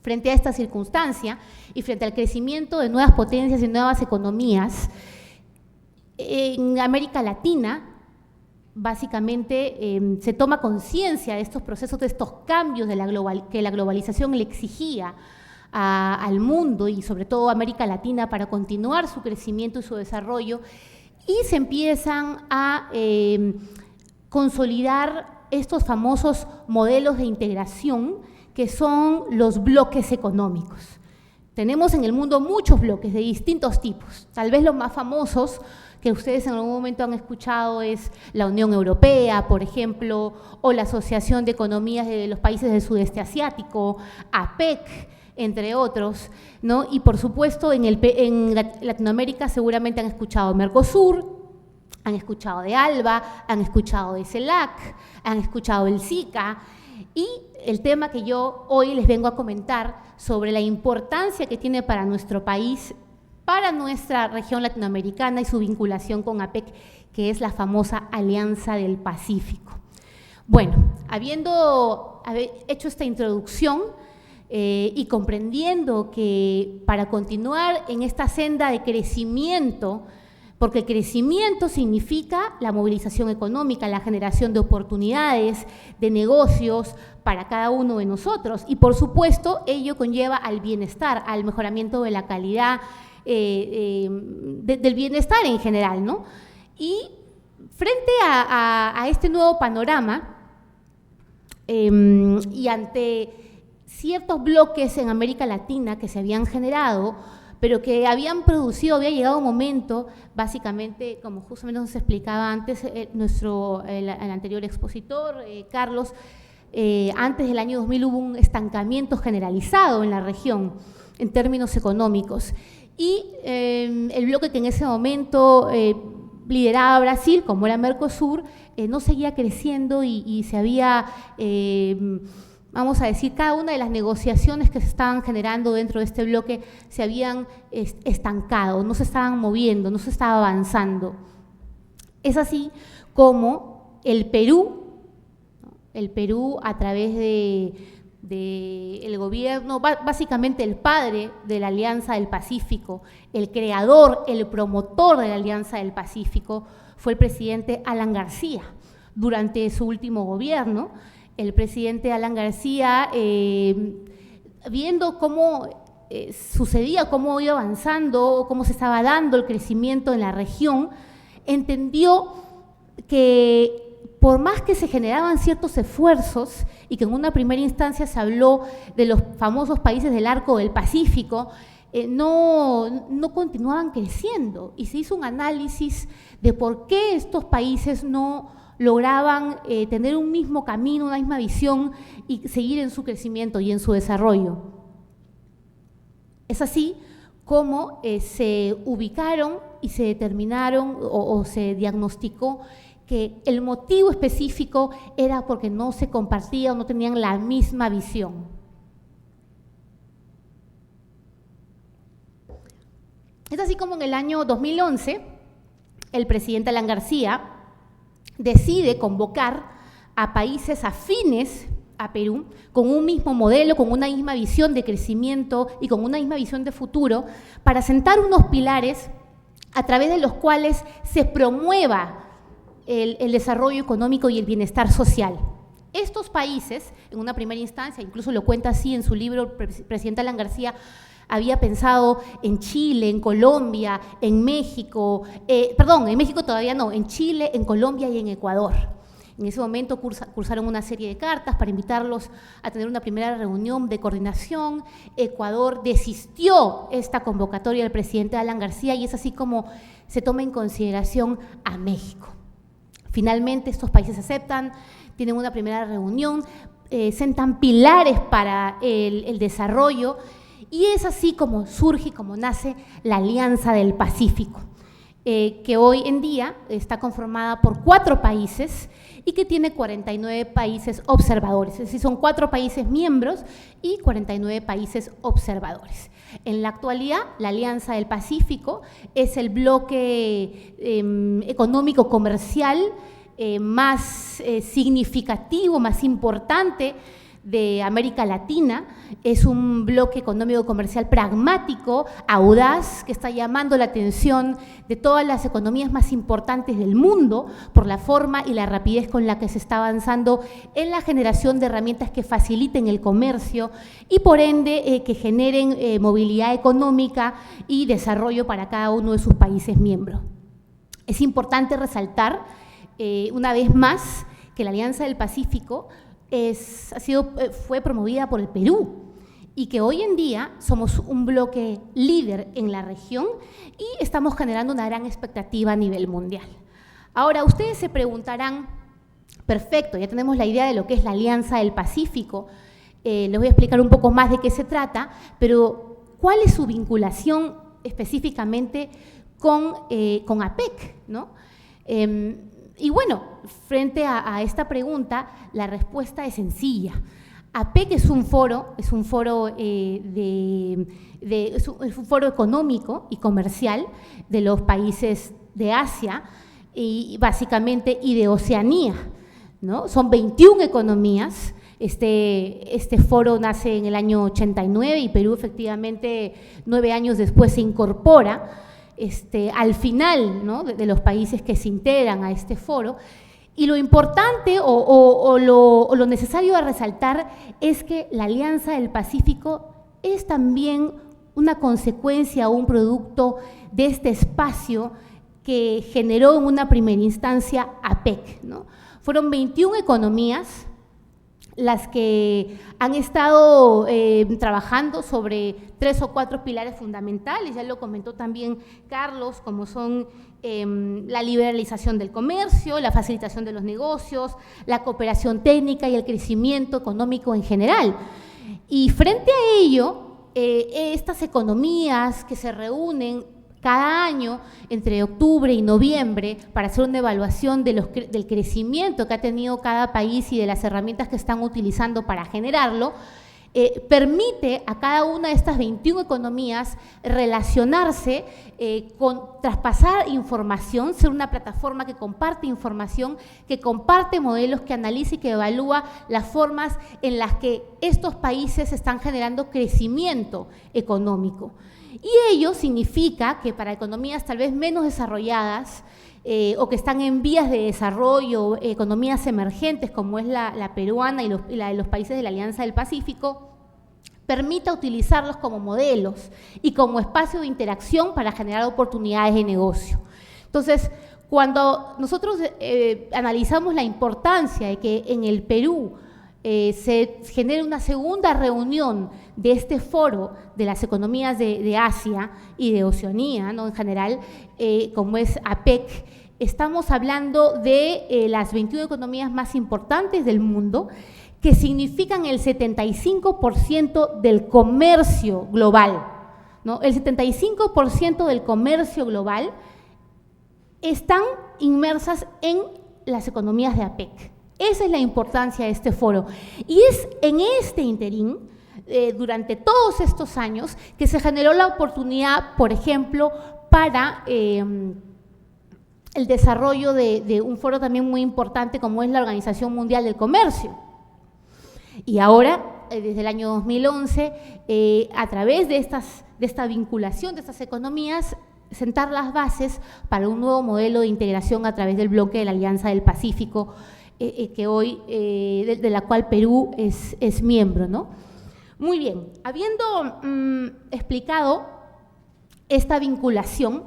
Frente a esta circunstancia y frente al crecimiento de nuevas potencias y nuevas economías, en América Latina básicamente se toma conciencia de estos procesos, de estos cambios que la globalización le exigía al mundo y sobre todo a América Latina para continuar su crecimiento y su desarrollo, y se empiezan a consolidar estos famosos modelos de integración que son los bloques económicos. Tenemos en el mundo muchos bloques de distintos tipos, tal vez los más famosos que ustedes en algún momento han escuchado es la Unión Europea, por ejemplo, o la Asociación de Economías de los Países del Sudeste Asiático, APEC, entre otros, ¿no? Y por supuesto en Latinoamérica seguramente han escuchado Mercosur, han escuchado de ALBA, han escuchado de CELAC, han escuchado del SICA, y el tema que yo hoy les vengo a comentar sobre la importancia que tiene para nuestro país, para nuestra región latinoamericana y su vinculación con APEC, que es la famosa Alianza del Pacífico. Bueno, habiendo hecho esta introducción y comprendiendo que para continuar en esta senda de crecimiento, porque el crecimiento significa la movilización económica, la generación de oportunidades, de negocios para cada uno de nosotros, y por supuesto ello conlleva al bienestar, al mejoramiento de la calidad del bienestar en general, ¿no? Y frente a este nuevo panorama y ante ciertos bloques en América Latina que se habían generado, pero que habían llegado un momento, básicamente, como justamente nos explicaba antes el anterior expositor, Carlos, antes del año 2000 hubo un estancamiento generalizado en la región en términos económicos. Y el bloque que en ese momento lideraba Brasil, como era Mercosur, no seguía creciendo y se había, vamos a decir, cada una de las negociaciones que se estaban generando dentro de este bloque se habían estancado, no se estaban moviendo, no se estaba avanzando. Es así como el Perú a través del gobierno, básicamente el padre de la Alianza del Pacífico, el creador, el promotor de la Alianza del Pacífico, fue el presidente Alan García. Durante su último gobierno, el presidente Alan García, viendo cómo sucedía, cómo iba avanzando, cómo se estaba dando el crecimiento en la región, entendió que por más que se generaban ciertos esfuerzos y que en una primera instancia se habló de los famosos países del Arco del Pacífico, no continuaban creciendo, y se hizo un análisis de por qué estos países no lograban tener un mismo camino, una misma visión y seguir en su crecimiento y en su desarrollo. Es así como se ubicaron y se determinaron o se diagnosticó que el motivo específico era porque no se compartía o no tenían la misma visión. Es así como en el año 2011, el presidente Alan García decide convocar a países afines a Perú, con un mismo modelo, con una misma visión de crecimiento y con una misma visión de futuro, para sentar unos pilares a través de los cuales se promueva el desarrollo económico y el bienestar social. Estos países, en una primera instancia, incluso lo cuenta así en su libro, el presidente Alan García había pensado en Chile, en Colombia, en México, en México todavía no, en Chile, en Colombia y en Ecuador. En ese momento cursaron una serie de cartas para invitarlos a tener una primera reunión de coordinación. Ecuador desistió esta convocatoria del presidente Alan García y es así como se toma en consideración a México. Finalmente estos países aceptan, tienen una primera reunión, sentan pilares para el desarrollo y es así como surge y como nace la Alianza del Pacífico, que hoy en día está conformada por 4 países y que tiene 49 países observadores, es decir, son 4 países miembros y 49 países observadores. En la actualidad, la Alianza del Pacífico es el bloque económico comercial más significativo, más importante de América Latina. Es un bloque económico comercial pragmático, audaz, que está llamando la atención de todas las economías más importantes del mundo por la forma y la rapidez con la que se está avanzando en la generación de herramientas que faciliten el comercio y por ende que generen movilidad económica y desarrollo para cada uno de sus países miembros. Es importante resaltar una vez más que la Alianza del Pacífico fue promovida por el Perú y que hoy en día somos un bloque líder en la región y estamos generando una gran expectativa a nivel mundial. Ahora, ustedes se preguntarán, perfecto, ya tenemos la idea de lo que es la Alianza del Pacífico, les voy a explicar un poco más de qué se trata, pero ¿cuál es su vinculación específicamente con APEC, ¿no? Y bueno, frente a esta pregunta, la respuesta es sencilla. APEC es un foro económico y comercial de los países de Asia y básicamente y de Oceanía, ¿no? Son 21 economías. Este foro nace en el año 89 y Perú efectivamente 9 años después se incorpora al final, ¿no?, de los países que se integran a este foro. Y lo importante o lo necesario a resaltar es que la Alianza del Pacífico es también una consecuencia o un producto de este espacio que generó en una primera instancia APEC, ¿no? Fueron 21 economías las que han estado trabajando sobre 3 o 4 pilares fundamentales, ya lo comentó también Carlos, como son la liberalización del comercio, la facilitación de los negocios, la cooperación técnica y el crecimiento económico en general. Y frente a ello, estas economías que se reúnen cada año entre octubre y noviembre para hacer una evaluación del crecimiento que ha tenido cada país y de las herramientas que están utilizando para generarlo, permite a cada una de estas 21 economías relacionarse, traspasar información, ser una plataforma que comparte información, que comparte modelos, que analiza y que evalúa las formas en las que estos países están generando crecimiento económico. Y ello significa que para economías tal vez menos desarrolladas o que están en vías de desarrollo, economías emergentes como es la peruana y la de los países de la Alianza del Pacífico, permita utilizarlos como modelos y como espacio de interacción para generar oportunidades de negocio. Entonces, cuando nosotros analizamos la importancia de que en el Perú se genere una segunda reunión de este foro de las economías de Asia y de Oceanía, ¿no?, en general, como es APEC, estamos hablando de las 21 economías más importantes del mundo, que significan el 75% del comercio global, ¿no? El 75% del comercio global están inmersas en las economías de APEC. Esa es la importancia de este foro. Y es en este interín durante todos estos años, que se generó la oportunidad, por ejemplo, para el desarrollo de un foro también muy importante como es la Organización Mundial del Comercio. Y ahora, desde el año 2011, a través de esta vinculación de estas economías, sentar las bases para un nuevo modelo de integración a través del bloque de la Alianza del Pacífico, que hoy, de la cual Perú es miembro, ¿no? Muy bien, habiendo explicado esta vinculación,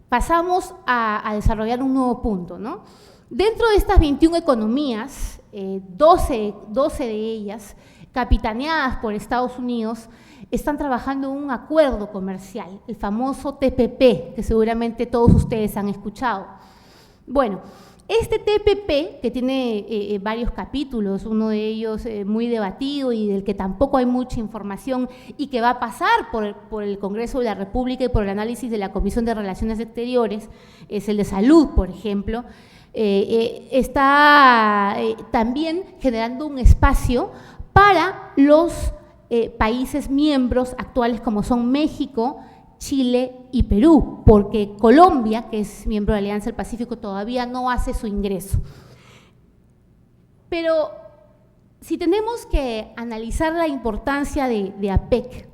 pasamos a desarrollar un nuevo punto, ¿no? Dentro de estas 21 economías, 12 de ellas, capitaneadas por Estados Unidos, están trabajando en un acuerdo comercial, el famoso TPP, que seguramente todos ustedes han escuchado. Bueno, este TPP, que tiene varios capítulos, uno de ellos muy debatido y del que tampoco hay mucha información y que va a pasar por el Congreso de la República y por el análisis de la Comisión de Relaciones Exteriores, es el de salud, por ejemplo, está también generando un espacio para los países miembros actuales como son México, Chile y Perú, porque Colombia, que es miembro de la Alianza del Pacífico, todavía no hace su ingreso. Pero si tenemos que analizar la importancia de APEC,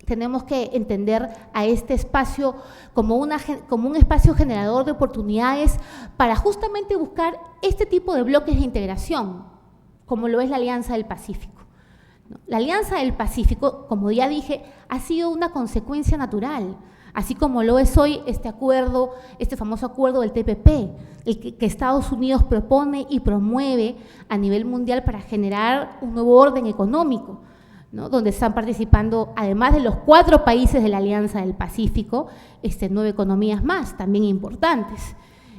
tenemos que entender a este espacio como un espacio generador de oportunidades para justamente buscar este tipo de bloques de integración, como lo es la Alianza del Pacífico. La Alianza del Pacífico, como ya dije, ha sido una consecuencia natural, así como lo es hoy este acuerdo, este famoso acuerdo del TPP, el que Estados Unidos propone y promueve a nivel mundial para generar un nuevo orden económico, ¿no? Donde están participando, además de los 4 países de la Alianza del Pacífico, 9 economías más, también importantes.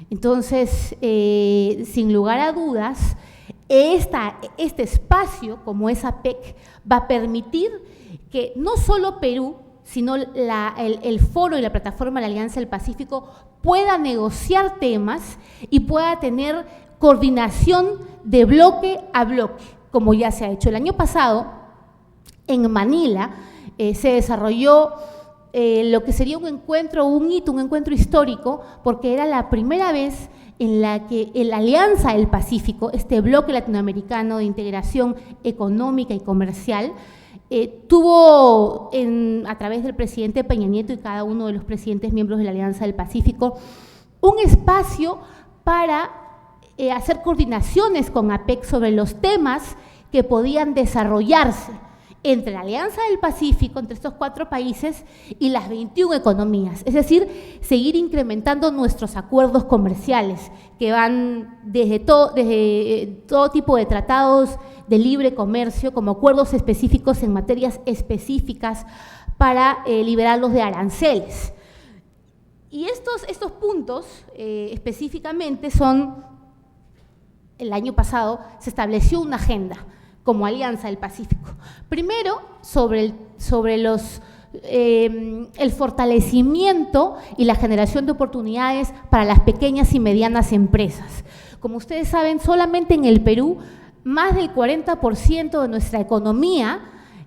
Entonces, sin lugar a dudas, este espacio, como es APEC, va a permitir que no solo Perú, sino el foro y la plataforma de la Alianza del Pacífico pueda negociar temas y pueda tener coordinación de bloque a bloque, como ya se ha hecho. El año pasado, en Manila, se desarrolló lo que sería un encuentro, un hito, un encuentro histórico, porque era la primera vez en la que la Alianza del Pacífico, este bloque latinoamericano de integración económica y comercial, tuvo a través del presidente Peña Nieto y cada uno de los presidentes miembros de la Alianza del Pacífico, un espacio para hacer coordinaciones con APEC sobre los temas que podían desarrollarse entre la Alianza del Pacífico, entre estos 4 países y las 21 economías, es decir, seguir incrementando nuestros acuerdos comerciales que van desde todo tipo de tratados de libre comercio, como acuerdos específicos en materias específicas para liberarlos de aranceles. Y estos puntos específicamente son, el año pasado se estableció una agenda como Alianza del Pacífico. Primero, sobre el fortalecimiento y la generación de oportunidades para las pequeñas y medianas empresas. Como ustedes saben, solamente en el Perú, más del 40% de nuestra economía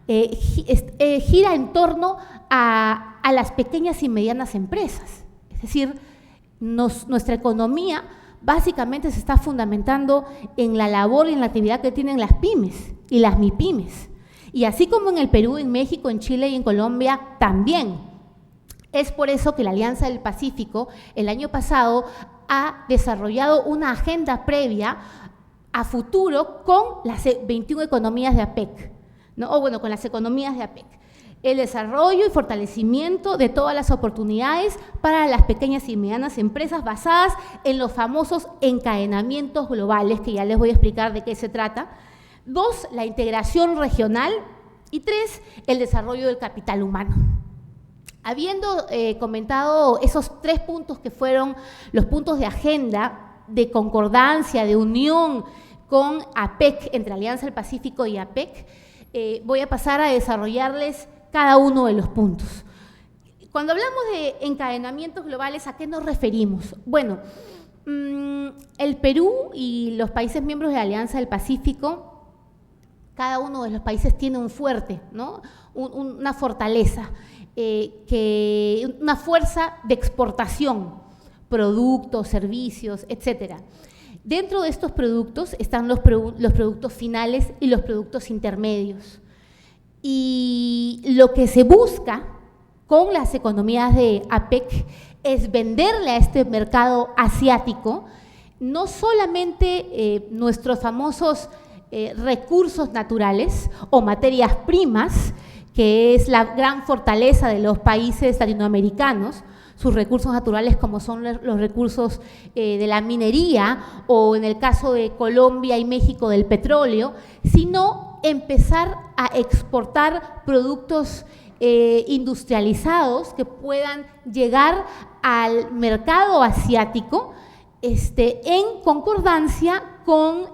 gira en torno a las pequeñas y medianas empresas. Es decir, nuestra economía básicamente se está fundamentando en la labor y en la actividad que tienen las pymes y las MIPYMES. Y así como en el Perú, en México, en Chile y en Colombia también. Es por eso que la Alianza del Pacífico el año pasado ha desarrollado una agenda previa a futuro con las 21 economías de APEC, ¿no? O bueno, con las economías de APEC. El desarrollo y fortalecimiento de todas las oportunidades para las pequeñas y medianas empresas basadas en los famosos encadenamientos globales, que ya les voy a explicar de qué se trata. 2, la integración regional. Y 3, el desarrollo del capital humano. Habiendo comentado esos 3 puntos que fueron los puntos de agenda, de concordancia, de unión con APEC, entre Alianza del Pacífico y APEC, voy a pasar a desarrollarles cada uno de los puntos. Cuando hablamos de encadenamientos globales, ¿a qué nos referimos? Bueno, el Perú y los países miembros de la Alianza del Pacífico cada uno de los países tiene un fuerte, ¿no? Una fortaleza, una fuerza de exportación, productos, servicios, etcétera. Dentro de estos productos están los productos finales y los productos intermedios. Y lo que se busca con las economías de APEC es venderle a este mercado asiático no solamente nuestros famosos recursos naturales o materias primas, que es la gran fortaleza de los países latinoamericanos, sus recursos naturales como son los recursos de la minería o en el caso de Colombia y México del petróleo, sino empezar a exportar productos industrializados que puedan llegar al mercado asiático en concordancia con,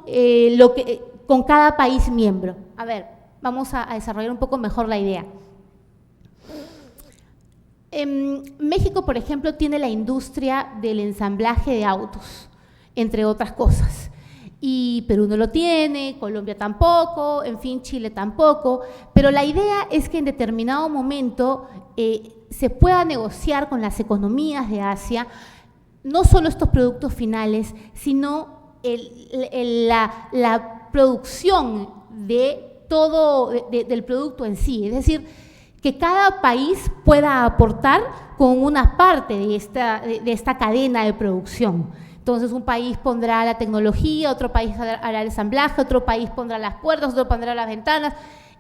con cada país miembro. A ver, vamos a desarrollar un poco mejor la idea. México, por ejemplo, tiene la industria del ensamblaje de autos, entre otras cosas. Y Perú no lo tiene, Colombia tampoco, en fin, Chile tampoco. Pero la idea es que en determinado momento se pueda negociar con las economías de Asia no solo estos productos finales, sino la producción de todo, del producto en sí. Es decir, que cada país pueda aportar con una parte de esta cadena de producción. Entonces, un país pondrá la tecnología, otro país hará el ensamblaje, otro país pondrá las puertas, otro pondrá las ventanas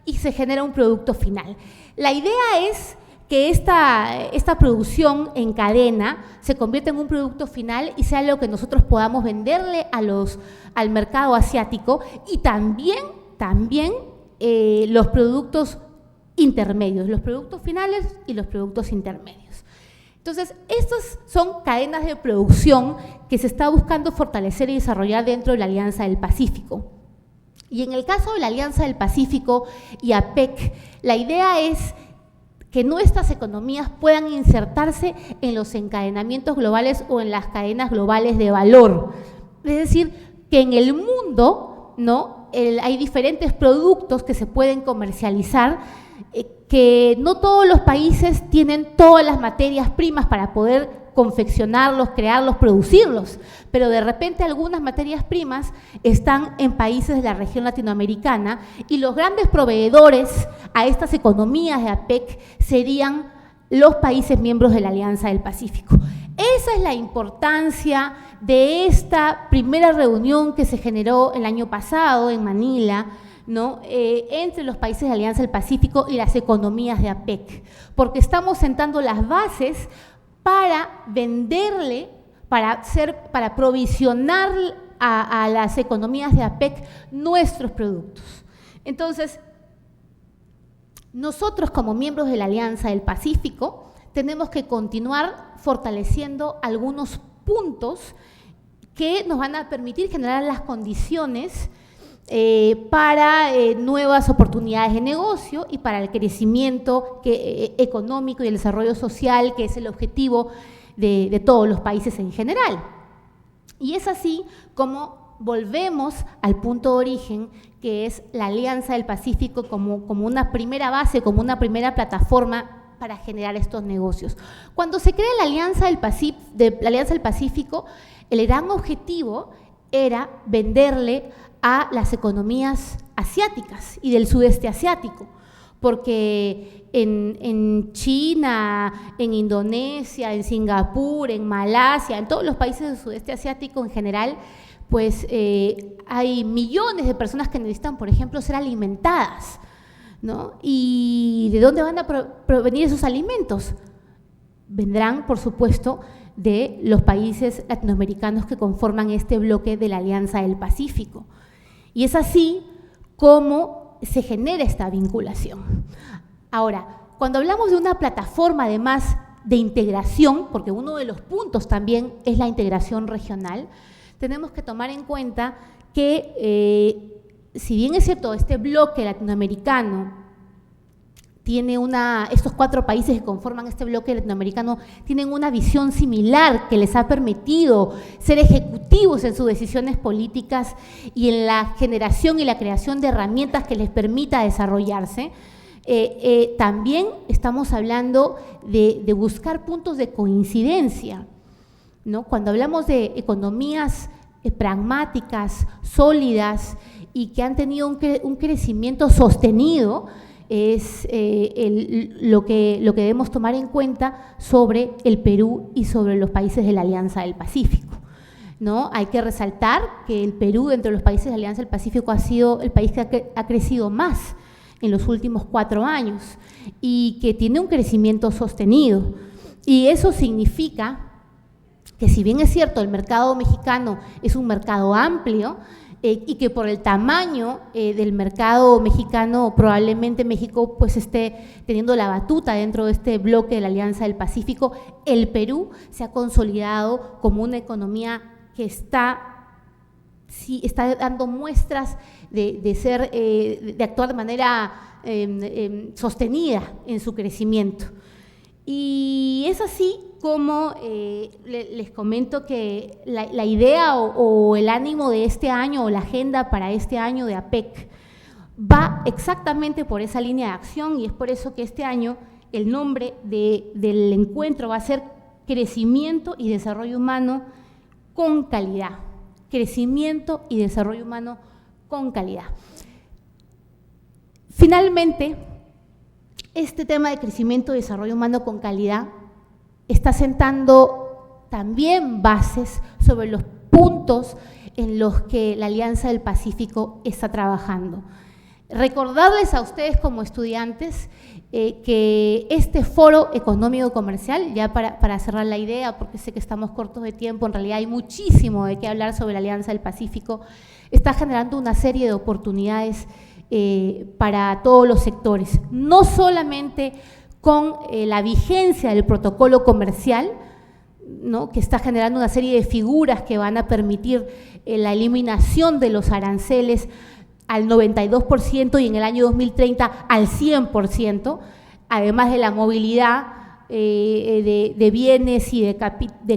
y se genera un producto final. La idea es que esta producción en cadena se convierta en un producto final y sea lo que nosotros podamos venderle al mercado asiático y también los productos intermedios, los productos finales y los productos intermedios. Entonces, estas son cadenas de producción que se está buscando fortalecer y desarrollar dentro de la Alianza del Pacífico. Y en el caso de la Alianza del Pacífico y APEC, la idea es que nuestras economías puedan insertarse en los encadenamientos globales o en las cadenas globales de valor. Es decir, que en el mundo, ¿no?, hay diferentes productos que se pueden comercializar, que no todos los países tienen todas las materias primas para poder confeccionarlos, crearlos, producirlos, pero de repente algunas materias primas están en países de la región latinoamericana y los grandes proveedores a estas economías de APEC serían los países miembros de la Alianza del Pacífico. Esa es la importancia de esta primera reunión que se generó el año pasado en Manila, ¿no?, entre los países de la Alianza del Pacífico y las economías de APEC, porque estamos sentando las bases para venderle, para provisionar a las economías de APEC nuestros productos. Entonces, nosotros como miembros de la Alianza del Pacífico tenemos que continuar fortaleciendo algunos puntos que nos van a permitir generar las condiciones para nuevas oportunidades de negocio y para el crecimiento económico y el desarrollo social, que es el objetivo de todos los países en general. Y es así como volvemos al punto de origen, que es la Alianza del Pacífico como una primera base, como una primera plataforma para generar estos negocios. Cuando se crea la Alianza del Pacífico, el gran objetivo era venderle a las economías asiáticas y del sudeste asiático, porque en China, en Indonesia, en Singapur, en Malasia, en todos los países del sudeste asiático en general, pues hay millones de personas que necesitan, por ejemplo, ser alimentadas, ¿no? ¿Y de dónde van a provenir esos alimentos? Vendrán, por supuesto, de los países latinoamericanos que conforman este bloque de la Alianza del Pacífico. Y es así como se genera esta vinculación. Ahora, cuando hablamos de una plataforma, además de integración, porque uno de los puntos también es la integración regional, tenemos que tomar en cuenta que, si bien es cierto, este bloque latinoamericano estos 4 países que conforman este bloque latinoamericano tienen una visión similar que les ha permitido ser ejecutivos en sus decisiones políticas y en la generación y la creación de herramientas que les permita desarrollarse. También estamos hablando de buscar puntos de coincidencia, ¿no? Cuando hablamos de economías pragmáticas, sólidas y que han tenido un crecimiento sostenido, es lo que debemos tomar en cuenta sobre el Perú y sobre los países de la Alianza del Pacífico, ¿no? Hay que resaltar que el Perú, dentro de los países de la Alianza del Pacífico, ha sido el país que ha crecido más en los últimos 4 años y que tiene un crecimiento sostenido. Y eso significa que, si bien es cierto, el mercado mexicano es un mercado amplio, y que por el tamaño del mercado mexicano probablemente México pues esté teniendo la batuta dentro de este bloque de la Alianza del Pacífico, el Perú se ha consolidado como una economía que está dando muestras de actuar de manera sostenida en su crecimiento. Y es así como les comento que la idea o el ánimo de este año o la agenda para este año de APEC va exactamente por esa línea de acción, y es por eso que este año el nombre del encuentro va a ser Crecimiento y Desarrollo Humano con Calidad. Crecimiento y Desarrollo Humano con Calidad. Finalmente, este tema de crecimiento y desarrollo humano con calidad está sentando también bases sobre los puntos en los que la Alianza del Pacífico está trabajando. Recordarles a ustedes como estudiantes que este foro económico comercial, ya para cerrar la idea, porque sé que estamos cortos de tiempo, en realidad hay muchísimo de qué hablar sobre la Alianza del Pacífico, está generando una serie de oportunidades para todos los sectores, no solamente con la vigencia del protocolo comercial, ¿no?, que está generando una serie de figuras que van a permitir la eliminación de los aranceles al 92% y en el año 2030 al 100%, además de la movilidad de bienes y de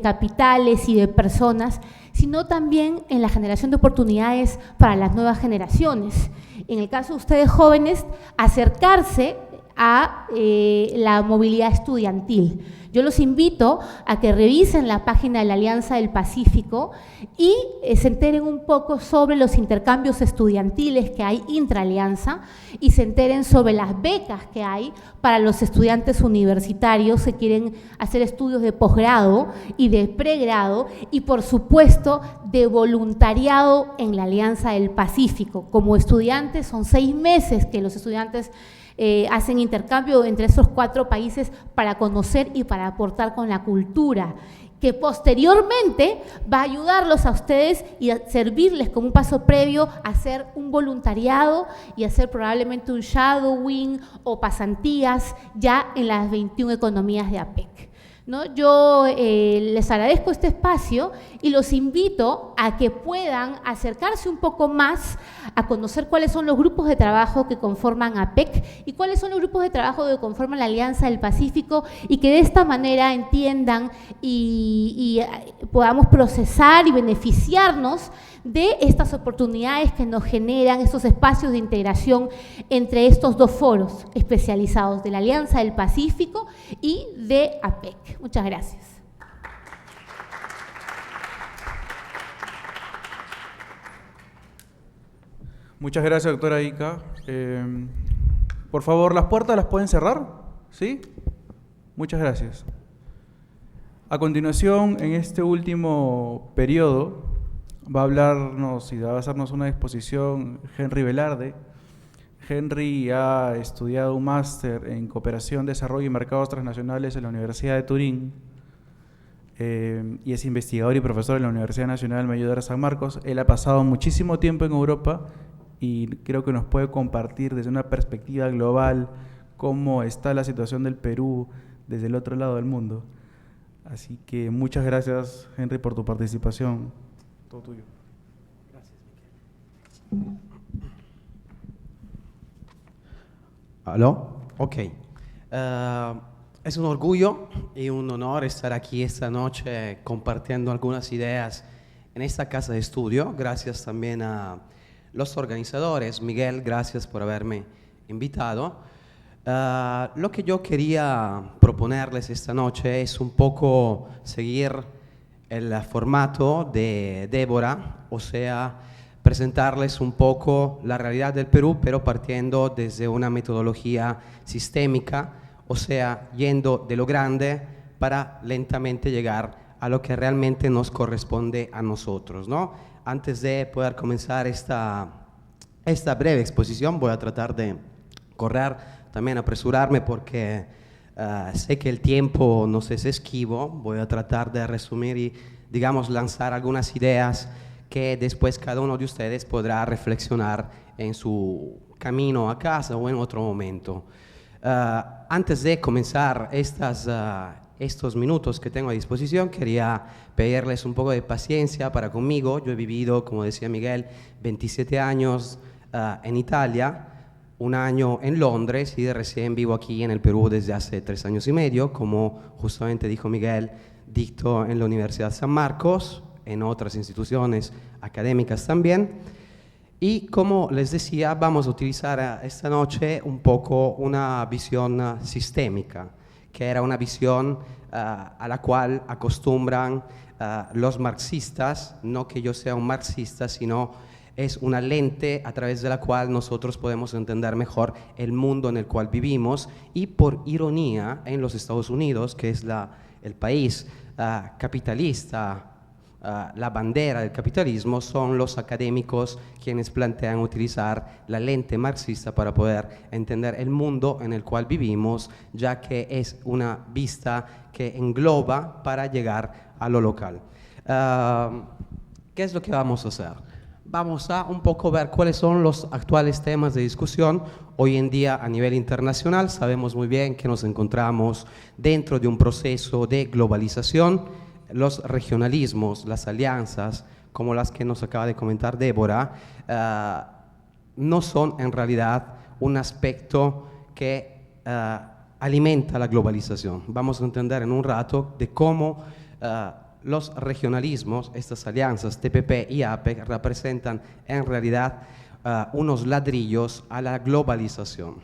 capitales y de personas, sino también en la generación de oportunidades para las nuevas generaciones. En el caso de ustedes jóvenes, acercarse a la movilidad estudiantil. Yo los invito a que revisen la página de la Alianza del Pacífico y se enteren un poco sobre los intercambios estudiantiles que hay intraalianza y se enteren sobre las becas que hay para los estudiantes universitarios que quieren hacer estudios de posgrado y de pregrado y, por supuesto, de voluntariado en la Alianza del Pacífico. Como estudiantes, son 6 meses que los estudiantes hacen intercambio entre esos 4 países para conocer y para aportar con la cultura, que posteriormente va a ayudarlos a ustedes y a servirles como un paso previo a hacer un voluntariado y hacer probablemente un shadowing o pasantías ya en las 21 economías de APEC, ¿no? Yo les agradezco este espacio y los invito a que puedan acercarse un poco más a conocer cuáles son los grupos de trabajo que conforman APEC y cuáles son los grupos de trabajo que conforman la Alianza del Pacífico, y que de esta manera entiendan y podamos procesar y beneficiarnos de estas oportunidades que nos generan estos espacios de integración entre estos 2 foros especializados de la Alianza del Pacífico y de APEC. Muchas gracias. Muchas gracias, doctora Ica. Por favor, ¿las puertas las pueden cerrar? ¿Sí? Muchas gracias. A continuación, en este último periodo, va a hablarnos y va a hacernos una exposición Henry Velarde. Henry ha estudiado un máster en Cooperación, Desarrollo y Mercados Transnacionales en la Universidad de Turín y es investigador y profesor en la Universidad Nacional Mayor de San Marcos. Él ha pasado muchísimo tiempo en Europa y creo que nos puede compartir desde una perspectiva global cómo está la situación del Perú desde el otro lado del mundo. Así que muchas gracias, Henry, por tu participación. Todo tuyo. Gracias, Miquel. ¿Aló? Ok. Es un orgullo y un honor estar aquí esta noche compartiendo algunas ideas en esta casa de estudio. Gracias también a los organizadores. Miguel, gracias por haberme invitado. Lo que yo quería proponerles esta noche es un poco seguir el formato de Débora, o sea, presentarles un poco la realidad del Perú, pero partiendo desde una metodología sistémica, o sea, yendo de lo grande para lentamente llegar a lo que realmente nos corresponde a nosotros, ¿no? Antes de poder comenzar esta breve exposición, voy a tratar de correr, también apresurarme porque sé que el tiempo nos es esquivo. Voy a tratar de resumir y, digamos, lanzar algunas ideas que después cada uno de ustedes podrá reflexionar en su camino a casa o en otro momento. Antes de comenzar estos minutos que tengo a disposición, quería pedirles un poco de paciencia para conmigo. Yo he vivido, como decía Miguel, 27 años en Italia, un año en Londres y recién vivo aquí en el Perú desde hace 3 años y medio. Como justamente dijo Miguel, dicto en la Universidad San Marcos, en otras instituciones académicas también. Y como les decía, vamos a utilizar esta noche un poco una visión sistémica, que era una visión a la cual acostumbran los marxistas. No que yo sea un marxista, sino es una lente a través de la cual nosotros podemos entender mejor el mundo en el cual vivimos. Y por ironía, en los Estados Unidos, que es el país capitalista, la bandera del capitalismo, son los académicos quienes plantean utilizar la lente marxista para poder entender el mundo en el cual vivimos, ya que es una vista que engloba para llegar a lo local. ¿Qué es lo que vamos a hacer? Vamos a un poco ver cuáles son los actuales temas de discusión hoy en día a nivel internacional. Sabemos muy bien que nos encontramos dentro de un proceso de globalización. Los regionalismos, las alianzas, como las que nos acaba de comentar Débora, no son en realidad un aspecto que alimenta la globalización. Vamos a entender en un rato de cómo los regionalismos, estas alianzas TPP y APEC, representan en realidad unos ladrillos a la globalización.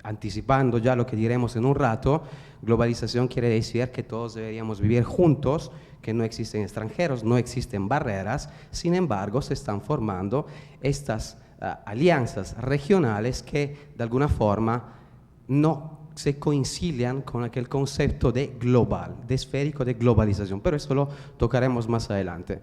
Anticipando ya lo que diremos en un rato, globalización quiere decir que todos deberíamos vivir juntos, que no existen extranjeros, no existen barreras. Sin embargo, se están formando estas alianzas regionales que de alguna forma no se coinciden con aquel concepto de global, de esférico, de globalización, pero eso lo tocaremos más adelante.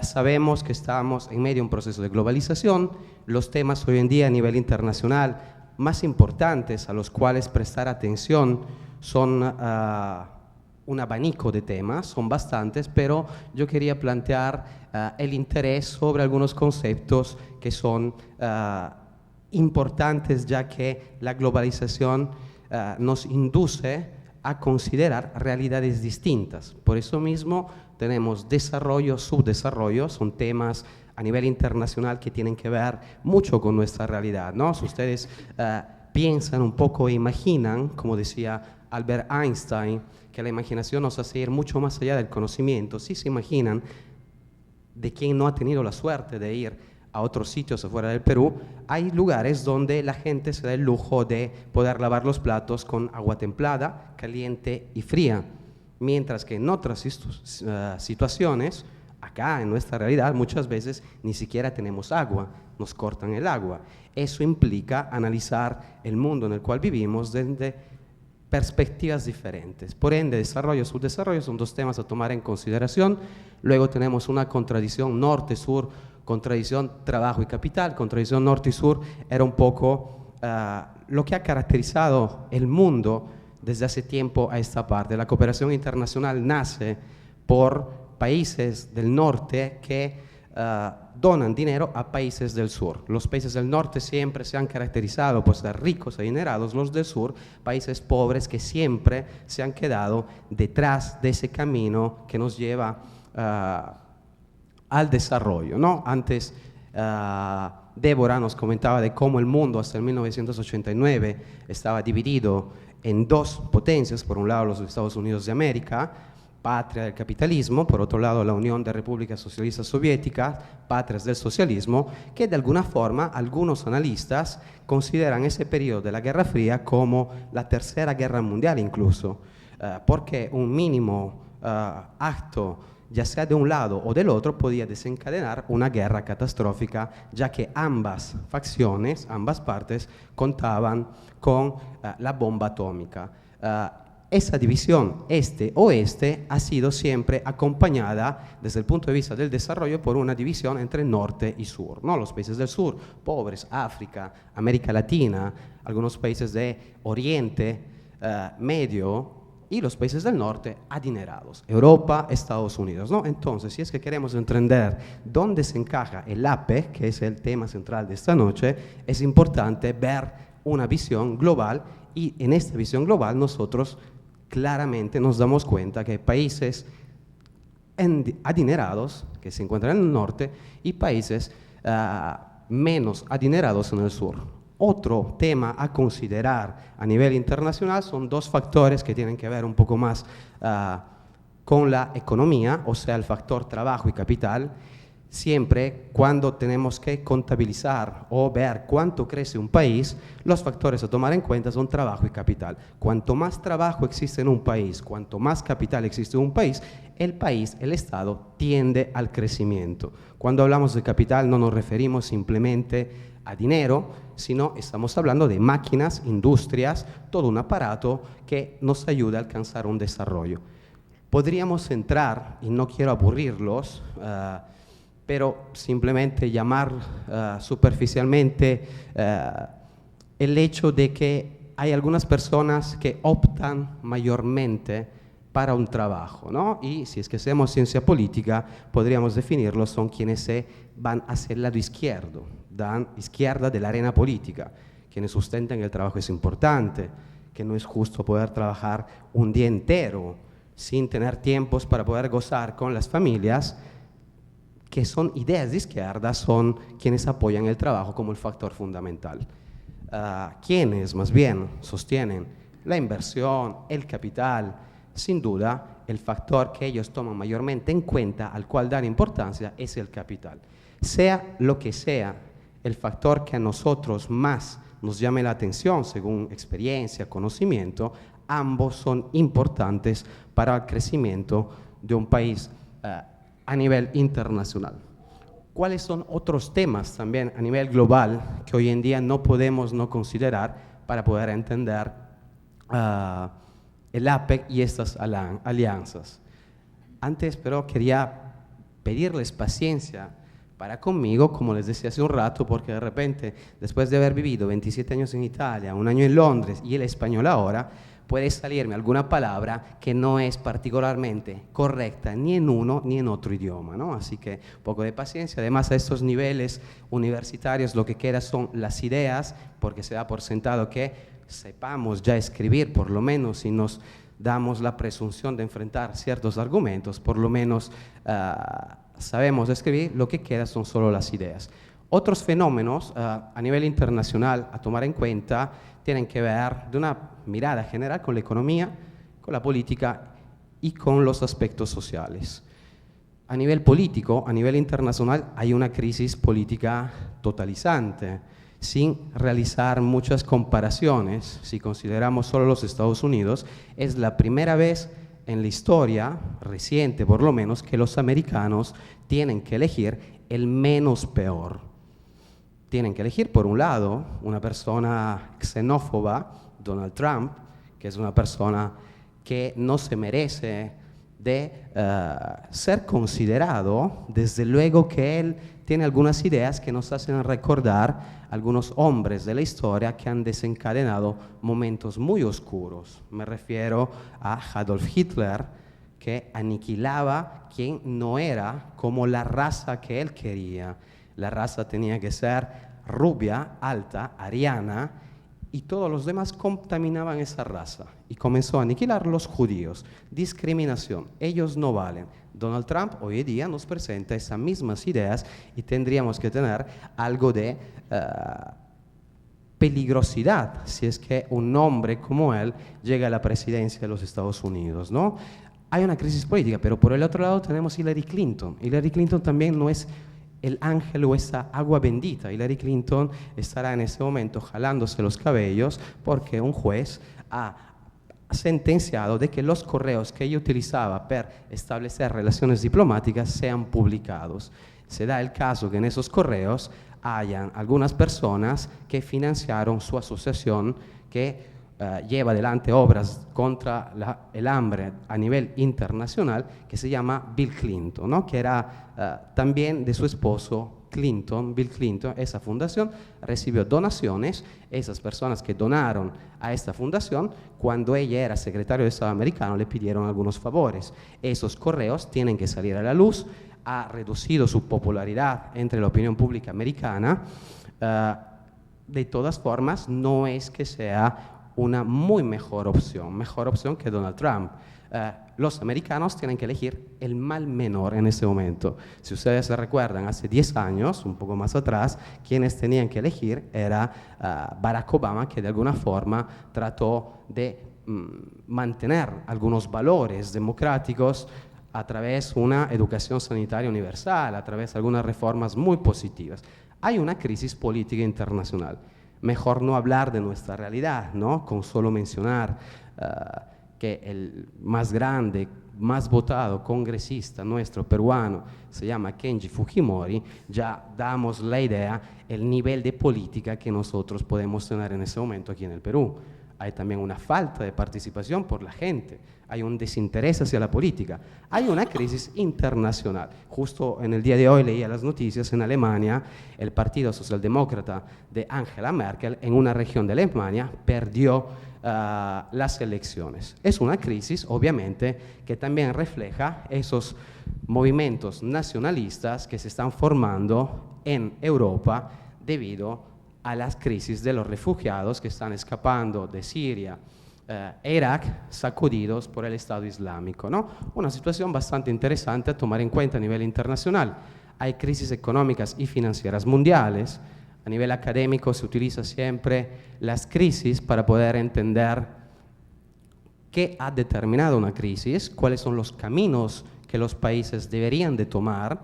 Sabemos que estamos en medio de un proceso de globalización. Los temas hoy en día a nivel internacional más importantes a los cuales prestar atención son un abanico de temas, son bastantes, pero yo quería plantear el interés sobre algunos conceptos que son importantes, ya que la globalización nos induce a considerar realidades distintas. Por eso mismo tenemos desarrollo, subdesarrollo, son temas a nivel internacional que tienen que ver mucho con nuestra realidad, ¿no? Si ustedes piensan un poco e imaginan, como decía Albert Einstein, que la imaginación nos hace ir mucho más allá del conocimiento. Si se imaginan de quien no ha tenido la suerte de ir a otros sitios afuera del Perú, hay lugares donde la gente se da el lujo de poder lavar los platos con agua templada, caliente y fría, mientras que en otras situaciones, acá en nuestra realidad, muchas veces ni siquiera tenemos agua, nos cortan el agua. Eso implica analizar el mundo en el cual vivimos desde perspectivas diferentes. Por ende, desarrollo y subdesarrollo son dos temas a tomar en consideración. Luego tenemos una contradicción norte-sur, contradicción trabajo y capital. Contradicción norte y sur era un poco lo que ha caracterizado el mundo desde hace tiempo a esta parte. La cooperación internacional nace por países del norte que donan dinero a países del sur. Los países del norte siempre se han caracterizado por ser ricos e adinerados, los del sur, países pobres que siempre se han quedado detrás de ese camino que nos lleva al desarrollo, ¿no? Antes Débora nos comentaba de cómo el mundo hasta el 1989 estaba dividido en dos potencias, por un lado los Estados Unidos de América, patria del capitalismo, por otro lado la Unión de Repúblicas Socialistas Soviéticas, patrias del socialismo, que de alguna forma algunos analistas consideran ese periodo de la Guerra Fría como la Tercera Guerra Mundial incluso, porque un mínimo acto, ya sea de un lado o del otro, podía desencadenar una guerra catastrófica, ya que ambas facciones, ambas partes, contaban con la bomba atómica. Esa división este-oeste ha sido siempre acompañada desde el punto de vista del desarrollo por una división entre norte y sur, ¿no? Los países del sur, pobres, África, América Latina, algunos países de Oriente Medio, y los países del norte adinerados, Europa, Estados Unidos, ¿no? Entonces, si es que queremos entender dónde se encaja el APEC, que es el tema central de esta noche, es importante ver una visión global, y en esta visión global nosotros claramente nos damos cuenta que hay países adinerados que se encuentran en el norte y países menos adinerados en el sur. Otro tema a considerar a nivel internacional son dos factores que tienen que ver un poco más con la economía, o sea, el factor trabajo y capital. Siempre cuando tenemos que contabilizar o ver cuánto crece un país, los factores a tomar en cuenta son trabajo y capital. Cuanto más trabajo existe en un país, cuanto más capital existe en un país, el Estado tiende al crecimiento. Cuando hablamos de capital no nos referimos simplemente a dinero, sino estamos hablando de máquinas, industrias, todo un aparato que nos ayuda a alcanzar un desarrollo. Podríamos entrar, y no quiero aburrirlos, pero simplemente llamar superficialmente el hecho de que hay algunas personas que optan mayormente para un trabajo, ¿no? Y si es que hacemos ciencia política, podríamos definirlo, son quienes se van hacia el lado izquierdo, izquierda de la arena política, quienes sustentan que el trabajo es importante, que no es justo poder trabajar un día entero sin tener tiempos para poder gozar con las familias, que son ideas de izquierda, son quienes apoyan el trabajo como el factor fundamental. Quienes más bien sostienen la inversión, el capital, sin duda el factor que ellos toman mayormente en cuenta, al cual dan importancia, es el capital. Sea lo que sea el factor que a nosotros más nos llame la atención, según experiencia, conocimiento, ambos son importantes para el crecimiento de un país a nivel internacional. ¿Cuáles son otros temas también a nivel global que hoy en día no podemos no considerar para poder entender el APEC y estas alianzas? Antes, pero quería pedirles paciencia para conmigo, como les decía hace un rato, porque de repente, después de haber vivido 27 años en Italia, un año en Londres y el español ahora, puede salirme alguna palabra que no es particularmente correcta ni en uno ni en otro idioma, ¿no? Así que un poco de paciencia. Además, a estos niveles universitarios lo que queda son las ideas, porque se da por sentado que sepamos ya escribir, por lo menos si nos damos la presunción de enfrentar ciertos argumentos, por lo menos sabemos escribir, lo que queda son solo las ideas. Otros fenómenos a nivel internacional a tomar en cuenta tienen que ver de una mirada general con la economía, con la política y con los aspectos sociales. A nivel político, a nivel internacional, hay una crisis política totalizante, sin realizar muchas comparaciones. Si consideramos solo los Estados Unidos, es la primera vez en la historia reciente, por lo menos, que los americanos tienen que elegir el menos peor. Tienen que elegir, por un lado, una persona xenófoba, Donald Trump, que es una persona que no se merece de ser considerado, desde luego que él tiene algunas ideas que nos hacen recordar algunos hombres de la historia que han desencadenado momentos muy oscuros. Me refiero a Adolf Hitler, que aniquilaba quien no era como la raza que él quería. La raza tenía que ser rubia, alta, ariana, y todos los demás contaminaban esa raza y comenzó a aniquilar los judíos. Discriminación, ellos no valen. Donald Trump hoy en día nos presenta esas mismas ideas y tendríamos que tener algo de peligrosidad si es que un hombre como él llega a la presidencia de los Estados Unidos, ¿no? Hay una crisis política, pero por el otro lado tenemos Hillary Clinton. Hillary Clinton también no es el ángel o esa agua bendita. Hillary Clinton estará en ese momento jalándose los cabellos porque un juez ha sentenciado de que los correos que ella utilizaba para establecer relaciones diplomáticas sean publicados. Se da el caso que en esos correos hayan algunas personas que financiaron su asociación que lleva adelante obras contra el hambre a nivel internacional, que se llama Bill Clinton, ¿no? Que era también de su esposo Clinton, Bill Clinton. Esa fundación recibió donaciones. Esas personas que donaron a esta fundación, cuando ella era secretario de Estado americano, le pidieron algunos favores. Esos correos tienen que salir a la luz. Ha reducido su popularidad entre la opinión pública americana. De todas formas, no es que sea una muy mejor opción que Donald Trump. Los americanos tienen que elegir el mal menor en ese momento. Si ustedes se recuerdan, hace 10 años, un poco más atrás, quienes tenían que elegir era Barack Obama, que de alguna forma trató de mantener algunos valores democráticos a través de una educación sanitaria universal, a través de algunas reformas muy positivas. Hay una crisis política internacional. Mejor no hablar de nuestra realidad, ¿no? Con solo mencionar que el más grande, más votado congresista nuestro peruano se llama Kenji Fujimori, ya damos la idea, el nivel de política que nosotros podemos tener en ese momento aquí en el Perú. Hay también una falta de participación por la gente, hay un desinterés hacia la política, hay una crisis internacional. Justo en el día de hoy leía las noticias, en Alemania el Partido Socialdemócrata de Angela Merkel en una región de Alemania perdió las elecciones. Es una crisis, obviamente, que también refleja esos movimientos nacionalistas que se están formando en Europa debido a las crisis de los refugiados que están escapando de Siria e Irak, sacudidos por el Estado Islámico, ¿no? Una situación bastante interesante a tomar en cuenta a nivel internacional. Hay crisis económicas y financieras mundiales. A nivel académico se utiliza siempre las crisis para poder entender qué ha determinado una crisis, cuáles son los caminos que los países deberían de tomar.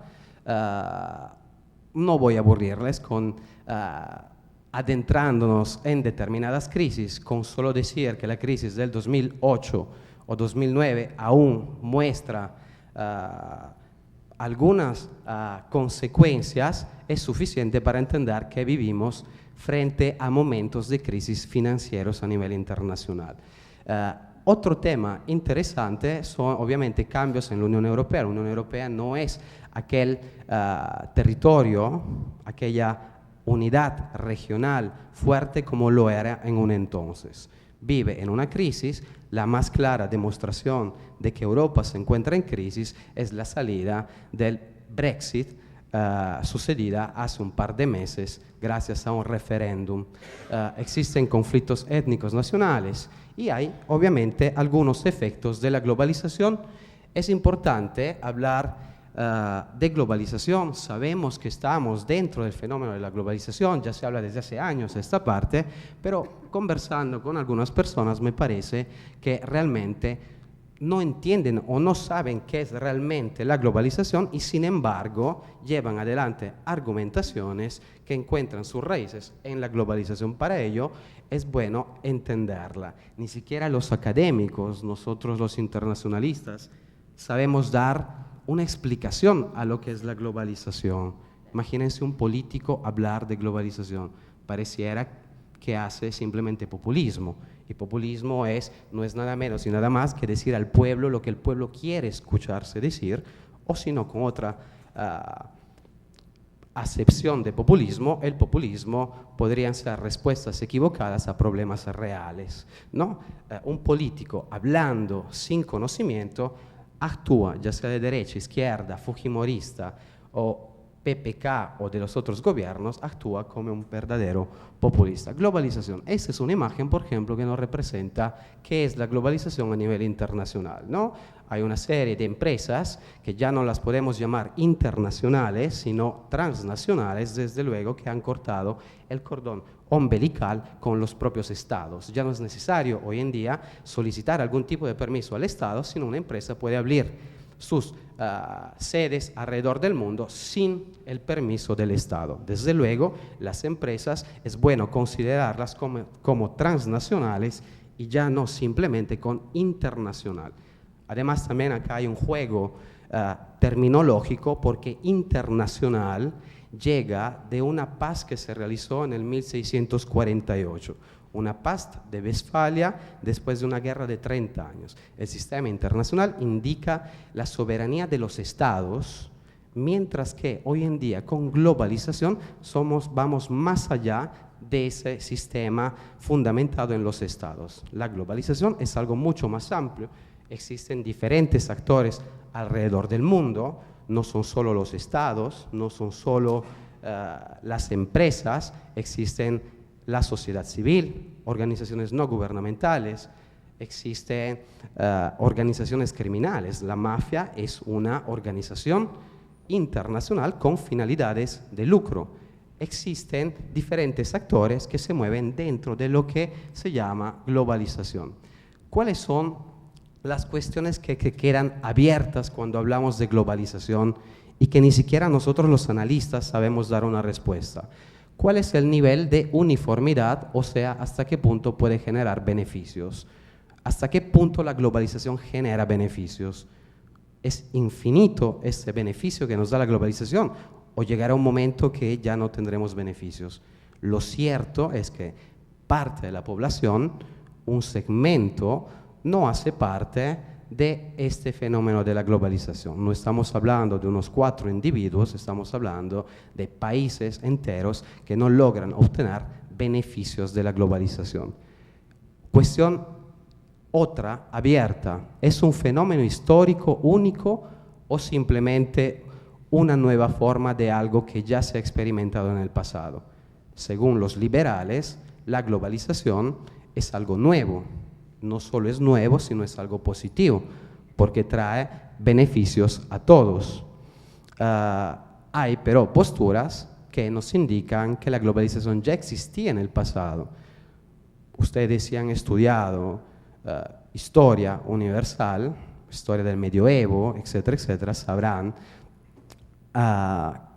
No voy a aburrirles con adentrándonos en determinadas crisis, con solo decir que la crisis del 2008 o 2009 aún muestra algunas consecuencias, es suficiente para entender que vivimos frente a momentos de crisis financieros a nivel internacional. Otro tema interesante son obviamente cambios en la Unión Europea. La Unión Europea no es aquel territorio, aquella unidad regional fuerte como lo era en un entonces. Vive en una crisis. La más clara demostración de que Europa se encuentra en crisis es la salida del Brexit sucedida hace un par de meses gracias a un referéndum. Existen conflictos étnicos nacionales y hay obviamente algunos efectos de la globalización. Es importante hablar de globalización. Sabemos que estamos dentro del fenómeno de la globalización, ya se habla desde hace años de esta parte, pero conversando con algunas personas me parece que realmente no entienden o no saben qué es realmente la globalización y sin embargo llevan adelante argumentaciones que encuentran sus raíces en la globalización. Para ello es bueno entenderla. Ni siquiera los académicos, nosotros los internacionalistas, sabemos dar una explicación a lo que es la globalización. Imagínense un político hablar de globalización. Pareciera que hace simplemente populismo. Y populismo no es nada menos y nada más que decir al pueblo lo que el pueblo quiere escucharse decir, o si no, con otra acepción de populismo, el populismo podrían ser respuestas equivocadas a problemas reales, ¿no? Un político hablando sin conocimiento actúa, ya sea de derecha, izquierda, fujimorista o PPK o de los otros gobiernos, actúa como un verdadero populista. Globalización. Esta es una imagen, por ejemplo, que nos representa qué es la globalización a nivel internacional, ¿no? Hay una serie de empresas que ya no las podemos llamar internacionales, sino transnacionales, desde luego, que han cortado el cordón umbilical con los propios estados. Ya no es necesario hoy en día solicitar algún tipo de permiso al Estado, sino una empresa puede abrir sus sedes alrededor del mundo sin el permiso del Estado. Desde luego, las empresas es bueno considerarlas como transnacionales y ya no simplemente con internacional. Además, también acá hay un juego terminológico, porque internacional llega de una paz que se realizó en el 1648, una paz de Westfalia después de una guerra de 30 años. El sistema internacional indica la soberanía de los estados, mientras que hoy en día con globalización vamos más allá de ese sistema fundamentado en los estados. La globalización es algo mucho más amplio. Existen diferentes actores alrededor del mundo, no son solo los estados, no son solo las empresas, existen la sociedad civil, organizaciones no gubernamentales, existen organizaciones criminales. La mafia es una organización internacional con finalidades de lucro. Existen diferentes actores que se mueven dentro de lo que se llama globalización. ¿Cuáles son las cuestiones que quedan abiertas cuando hablamos de globalización y que ni siquiera nosotros los analistas sabemos dar una respuesta? ¿Cuál es el nivel de uniformidad? O sea, ¿hasta qué punto puede generar beneficios? ¿Hasta qué punto la globalización genera beneficios? ¿Es infinito ese beneficio que nos da la globalización? ¿O llegará un momento que ya no tendremos beneficios? Lo cierto es que parte de la población, un segmento, no hace parte de este fenómeno de la globalización. No estamos hablando de unos 4 individuos, estamos hablando de países enteros que no logran obtener beneficios de la globalización. Cuestión otra, abierta: ¿es un fenómeno histórico único o simplemente una nueva forma de algo que ya se ha experimentado en el pasado? Según los liberales, la globalización es algo nuevo. No solo es nuevo, sino es algo positivo, porque trae beneficios a todos. Hay pero posturas que nos indican que la globalización ya existía en el pasado. Ustedes si han estudiado historia universal, historia del medioevo, etcétera, etcétera, sabrán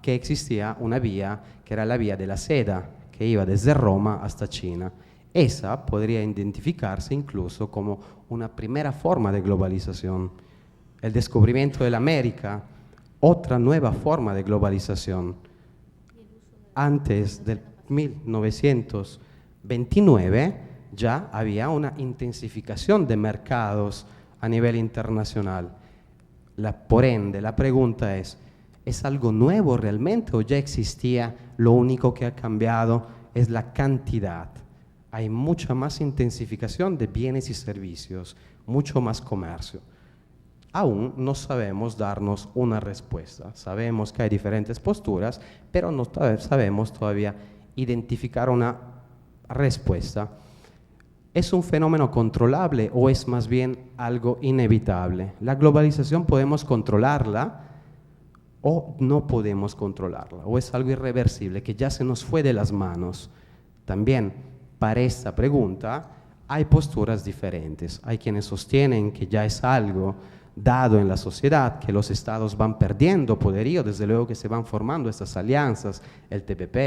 que existía una vía que era la vía de la seda, que iba desde Roma hasta China. Esa podría identificarse incluso como una primera forma de globalización. El descubrimiento de la América, otra nueva forma de globalización. Antes del 1929 ya había una intensificación de mercados a nivel internacional. Por ende, la pregunta ¿es algo nuevo realmente o ya existía? Lo único que ha cambiado es la cantidad. Hay mucha más intensificación de bienes y servicios, mucho más comercio. Aún no sabemos darnos una respuesta. Sabemos que hay diferentes posturas, pero no sabemos todavía identificar una respuesta. ¿Es un fenómeno controlable o es más bien algo inevitable? La globalización podemos controlarla o no podemos controlarla, o es algo irreversible que ya se nos fue de las manos. También para esta pregunta hay posturas diferentes. Hay quienes sostienen que ya es algo dado en la sociedad, que los estados van perdiendo poderío, desde luego que se van formando estas alianzas, el TPP,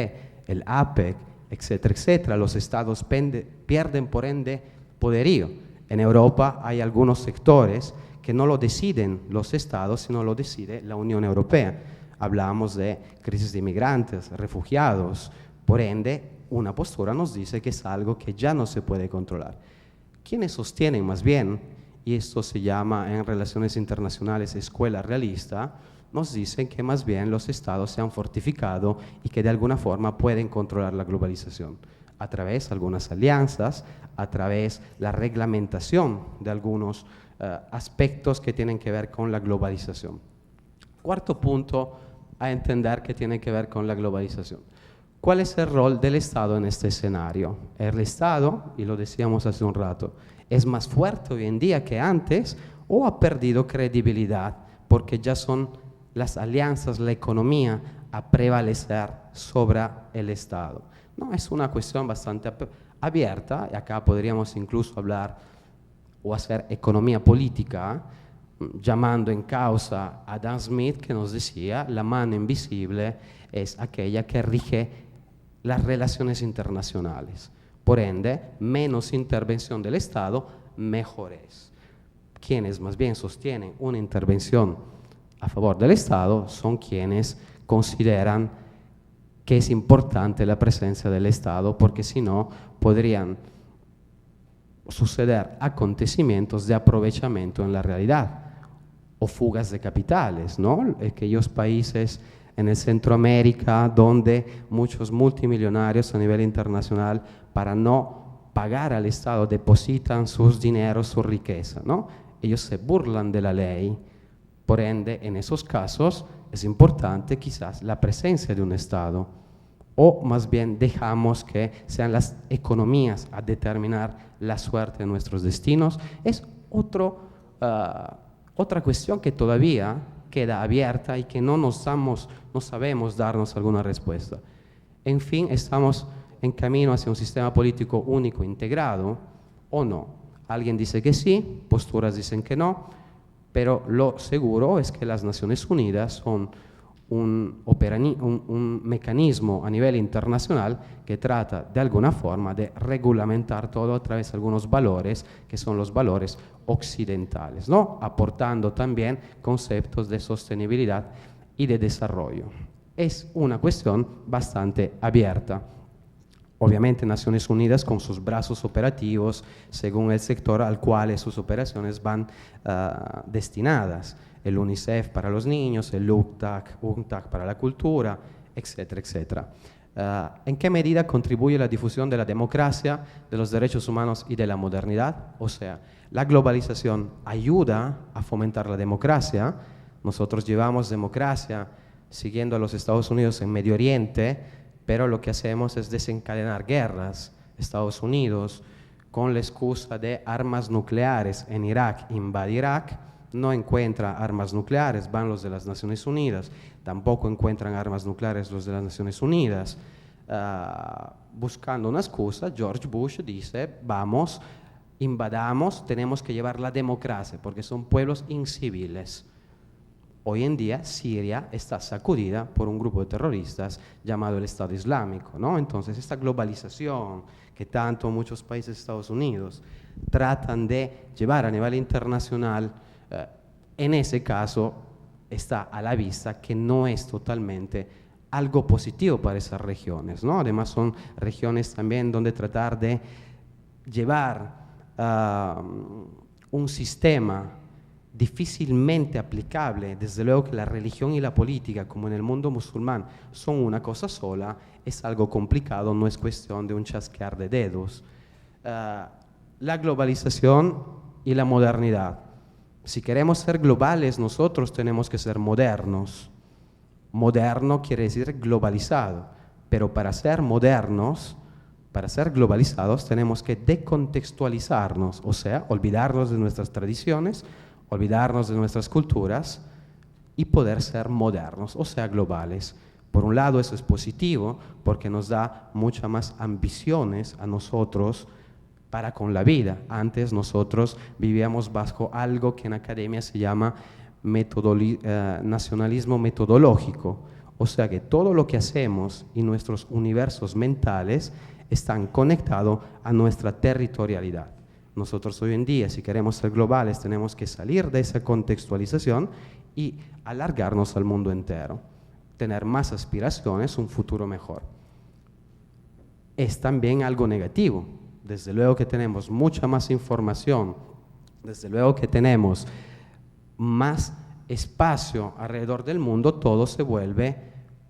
el APEC, etcétera, etcétera. Los estados pierden por ende poderío. En Europa hay algunos sectores que no lo deciden los estados, sino lo decide la Unión Europea. Hablamos de crisis de inmigrantes, refugiados, por ende, una postura nos dice que es algo que ya no se puede controlar. Quienes sostienen más bien, y esto se llama en relaciones internacionales escuela realista, nos dicen que más bien los estados se han fortificado y que de alguna forma pueden controlar la globalización a través de algunas alianzas, a través de la reglamentación de algunos aspectos que tienen que ver con la globalización. Cuarto punto, a entender que tiene que ver con la globalización. ¿Cuál es el rol del Estado en este escenario? El Estado, y lo decíamos hace un rato, es más fuerte hoy en día que antes o ha perdido credibilidad porque ya son las alianzas, la economía a prevalecer sobre el Estado. No, es una cuestión bastante abierta y acá podríamos incluso hablar o hacer economía política, llamando en causa a Adam Smith, que nos decía, la mano invisible es aquella que rige las relaciones internacionales. Por ende, menos intervención del Estado, mejor es. Quienes más bien sostienen una intervención a favor del Estado son quienes consideran que es importante la presencia del Estado, porque si no, podrían suceder acontecimientos de aprovechamiento en la realidad o fugas de capitales, ¿no? Aquellos países en el Centroamérica donde muchos multimillonarios a nivel internacional, para no pagar al Estado, depositan sus dineros, su riqueza, ¿no? Ellos se burlan de la ley. Por ende, en esos casos es importante quizás la presencia de un Estado, o más bien dejamos que sean las economías a determinar la suerte de nuestros destinos. Es otra cuestión que todavía queda abierta y que no sabemos darnos alguna respuesta. En fin, estamos en camino hacia un sistema político único integrado o no. Alguien dice que sí, posturas dicen que no, pero lo seguro es que las Naciones Unidas son un mecanismo a nivel internacional que trata de alguna forma de regulamentar todo a través de algunos valores que son los valores occidentales, ¿no? Aportando también conceptos de sostenibilidad y de desarrollo. Es una cuestión bastante abierta. Obviamente Naciones Unidas con sus brazos operativos según el sector al cual sus operaciones van destinadas. El UNICEF para los niños, el UNCTAD para la cultura, etcétera, etcétera. ¿En qué medida contribuye la difusión de la democracia, de los derechos humanos y de la modernidad? O sea, la globalización ayuda a fomentar la democracia. Nosotros llevamos democracia siguiendo a los Estados Unidos en Medio Oriente, pero lo que hacemos es desencadenar guerras. Estados Unidos, con la excusa de armas nucleares en Irak, invade Irak, no encuentra armas nucleares, van los de las Naciones Unidas, tampoco encuentran armas nucleares los de las Naciones Unidas. Buscando una excusa, George Bush dice, vamos, invadamos, tenemos que llevar la democracia, porque son pueblos inciviles. Hoy en día Siria está sacudida por un grupo de terroristas llamado el Estado Islámico, ¿no? Entonces esta globalización que tanto muchos países de Estados Unidos tratan de llevar a nivel internacional, en ese caso está a la vista que no es totalmente algo positivo para esas regiones, ¿no? Además son regiones también donde tratar de llevar un sistema difícilmente aplicable, desde luego que la religión y la política, como en el mundo musulmán, son una cosa sola, es algo complicado, no es cuestión de un chasquear de dedos. La globalización y la modernidad. Si queremos ser globales, nosotros tenemos que ser modernos. Moderno quiere decir globalizado, pero para ser modernos, para ser globalizados, tenemos que decontextualizarnos, o sea, olvidarnos de nuestras tradiciones, olvidarnos de nuestras culturas y poder ser modernos, o sea, globales. Por un lado, eso es positivo porque nos da muchas más ambiciones a nosotros para con la vida. Antes nosotros vivíamos bajo algo que en academia se llama nacionalismo metodológico, o sea que todo lo que hacemos y nuestros universos mentales están conectados a nuestra territorialidad. Nosotros hoy en día, si queremos ser globales, tenemos que salir de esa contextualización y alargarnos al mundo entero, tener más aspiraciones, un futuro mejor. Es también algo negativo. Desde luego que tenemos mucha más información, desde luego que tenemos más espacio alrededor del mundo, todo se vuelve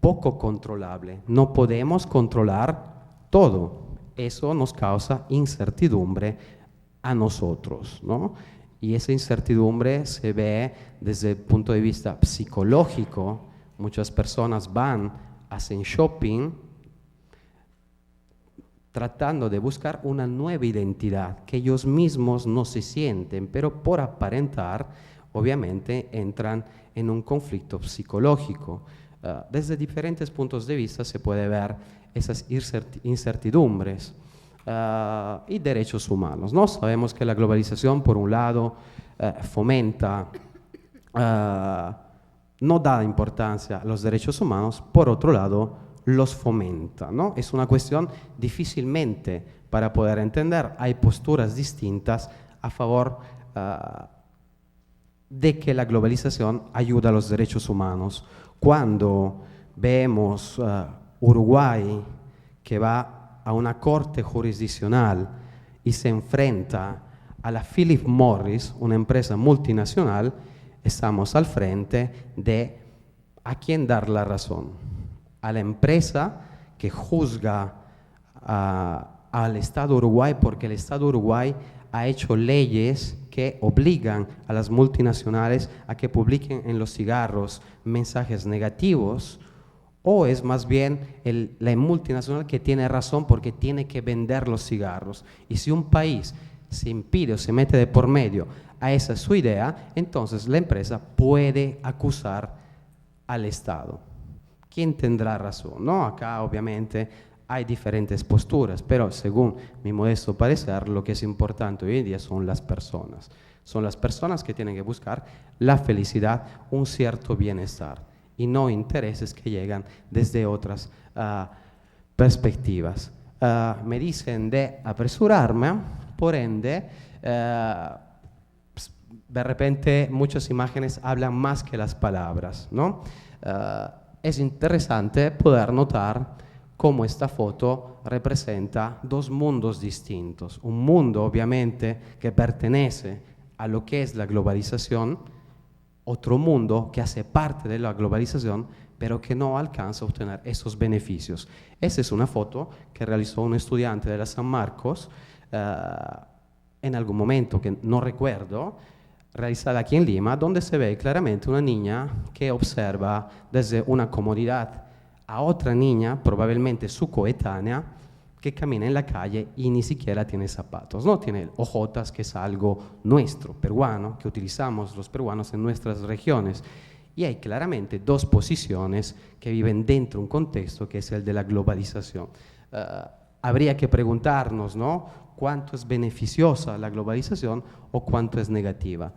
poco controlable. No podemos controlar todo. Eso nos causa incertidumbre a nosotros, ¿no? Y esa incertidumbre se ve desde el punto de vista psicológico, Muchas personas van, hacen shopping, tratando de buscar una nueva identidad que ellos mismos no se sienten, pero por aparentar, obviamente, entran en un conflicto psicológico. Desde diferentes puntos de vista se puede ver esas incertidumbres y derechos humanos, ¿no? Sabemos que la globalización, por un lado, fomenta, no da importancia a los derechos humanos, por otro lado, los fomenta, ¿no? Es una cuestión difícilmente para poder entender. Hay posturas distintas a favor de que la globalización ayuda a los derechos humanos. Cuando vemos Uruguay que va a una corte jurisdiccional y se enfrenta a la Philip Morris, una empresa multinacional, estamos al frente de a quién dar la razón. A la empresa que juzga al Estado Uruguay porque el Estado Uruguay ha hecho leyes que obligan a las multinacionales a que publiquen en los cigarros mensajes negativos, o es más bien la multinacional que tiene razón porque tiene que vender los cigarros. Y si un país se impide o se mete de por medio a esa su idea, entonces la empresa puede acusar al Estado. ¿Quién tendrá razón? ¿No? Acá obviamente hay diferentes posturas, pero según mi modesto parecer, lo que es importante hoy en día son las personas. Son las personas que tienen que buscar la felicidad, un cierto bienestar, y no intereses que llegan desde otras perspectivas. Me dicen de apresurarme, por ende, de repente muchas imágenes hablan más que las palabras, ¿no? Es interesante poder notar cómo esta foto representa dos mundos distintos. Un mundo, obviamente, que pertenece a lo que es la globalización, otro mundo que hace parte de la globalización, pero que no alcanza a obtener esos beneficios. Esa es una foto que realizó un estudiante de la San Marcos en algún momento, que no recuerdo, realizada aquí en Lima, donde se ve claramente una niña que observa desde una comodidad a otra niña, probablemente su coetánea, que camina en la calle y ni siquiera tiene zapatos, no tiene ojotas, que es algo nuestro, peruano, que utilizamos los peruanos en nuestras regiones. Y hay claramente dos posiciones que viven dentro de un contexto que es el de la globalización. Habría que preguntarnos, ¿no?, cuánto es beneficiosa la globalización o cuánto es negativa.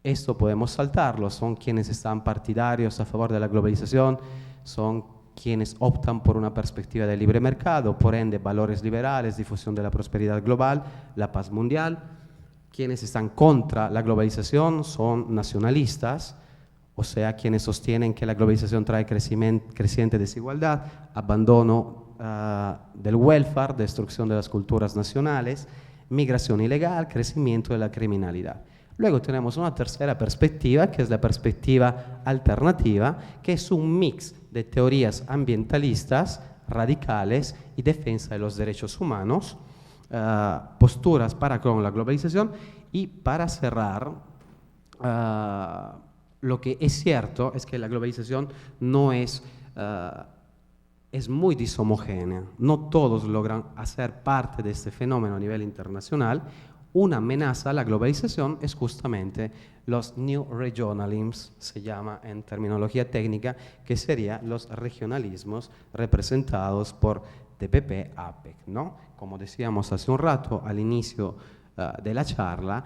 Esto podemos saltarlo. Son quienes están partidarios a favor de la globalización, son quienes optan por una perspectiva de libre mercado, por ende valores liberales, difusión de la prosperidad global, la paz mundial. Quienes están contra la globalización son nacionalistas, o sea, quienes sostienen que la globalización trae creciente desigualdad, abandono del welfare, destrucción de las culturas nacionales, migración ilegal, crecimiento de la criminalidad. Luego tenemos una tercera perspectiva, que es la perspectiva alternativa, que es un mix de teorías ambientalistas, radicales y defensa de los derechos humanos, posturas para con la globalización. Y para cerrar, lo que es cierto es que la globalización no es muy dishomogénea. No todos logran hacer parte de este fenómeno a nivel internacional. Una amenaza a la globalización es justamente los New Regionalisms, se llama en terminología técnica, que serían los regionalismos representados por TPP, APEC, ¿no? Como decíamos hace un rato al inicio de la charla,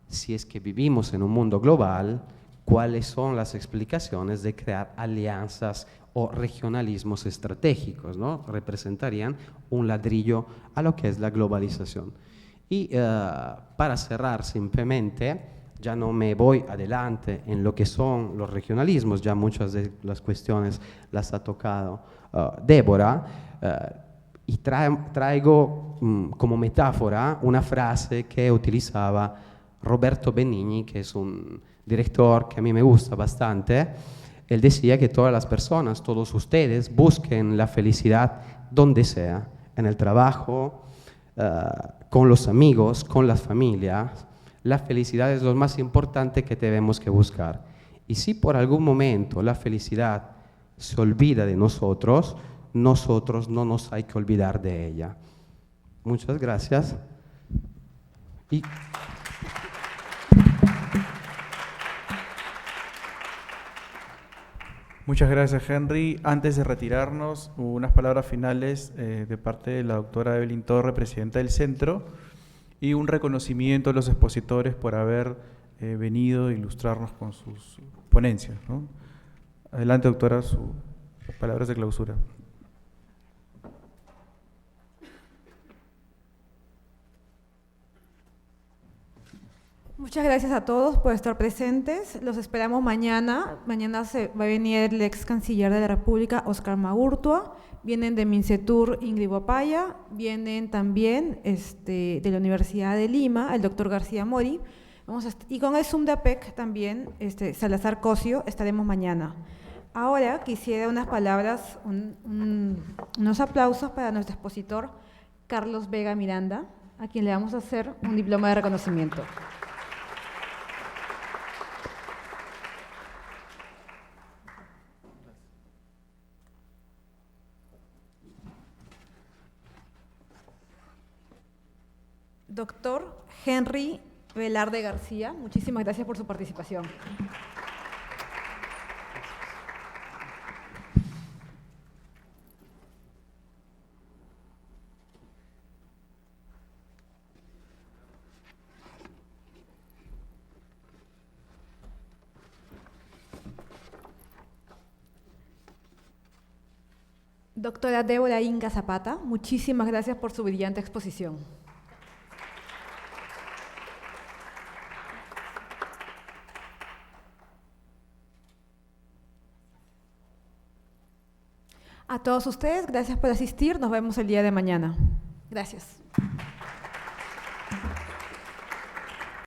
si es que vivimos en un mundo global, ¿cuáles son las explicaciones de crear alianzas o regionalismos estratégicos, ¿no? Representarían un ladrillo a lo que es la globalización. Y para cerrar simplemente, ya no me voy adelante en lo que son los regionalismos, ya muchas de las cuestiones las ha tocado Débora, y traigo como metáfora una frase que utilizaba Roberto Benigni, que es un director que a mí me gusta bastante. Él decía que todas las personas, todos ustedes, busquen la felicidad donde sea, en el trabajo, con los amigos, con las familias. La felicidad es lo más importante que tenemos que buscar. Y si por algún momento la felicidad se olvida de nosotros, nosotros no nos hay que olvidar de ella. Muchas gracias. Y Muchas gracias, Henry. Antes de retirarnos, unas palabras finales de parte de la doctora Evelyn Torre, presidenta del centro, y un reconocimiento a los expositores por haber venido a ilustrarnos con sus ponencias, ¿no? Adelante, doctora, sus palabras de clausura. Muchas gracias a todos por estar presentes. Los esperamos mañana. Mañana se va a venir el ex canciller de la República, Óscar Magurtua. Vienen de Mincetur, Ingrid Guapaya. Vienen también de la Universidad de Lima, el doctor García Mori. Y con el Zoom de APEC también, Salazar Cosio, estaremos mañana. Ahora quisiera unas palabras, unos aplausos para nuestro expositor, Carlos Vega Miranda, a quien le vamos a hacer un diploma de reconocimiento. Doctor Henry Velarde García, muchísimas gracias por su participación. Doctora Débora Inga Zapata, muchísimas gracias por su brillante exposición. A todos ustedes, gracias por asistir. Nos vemos el día de mañana. Gracias.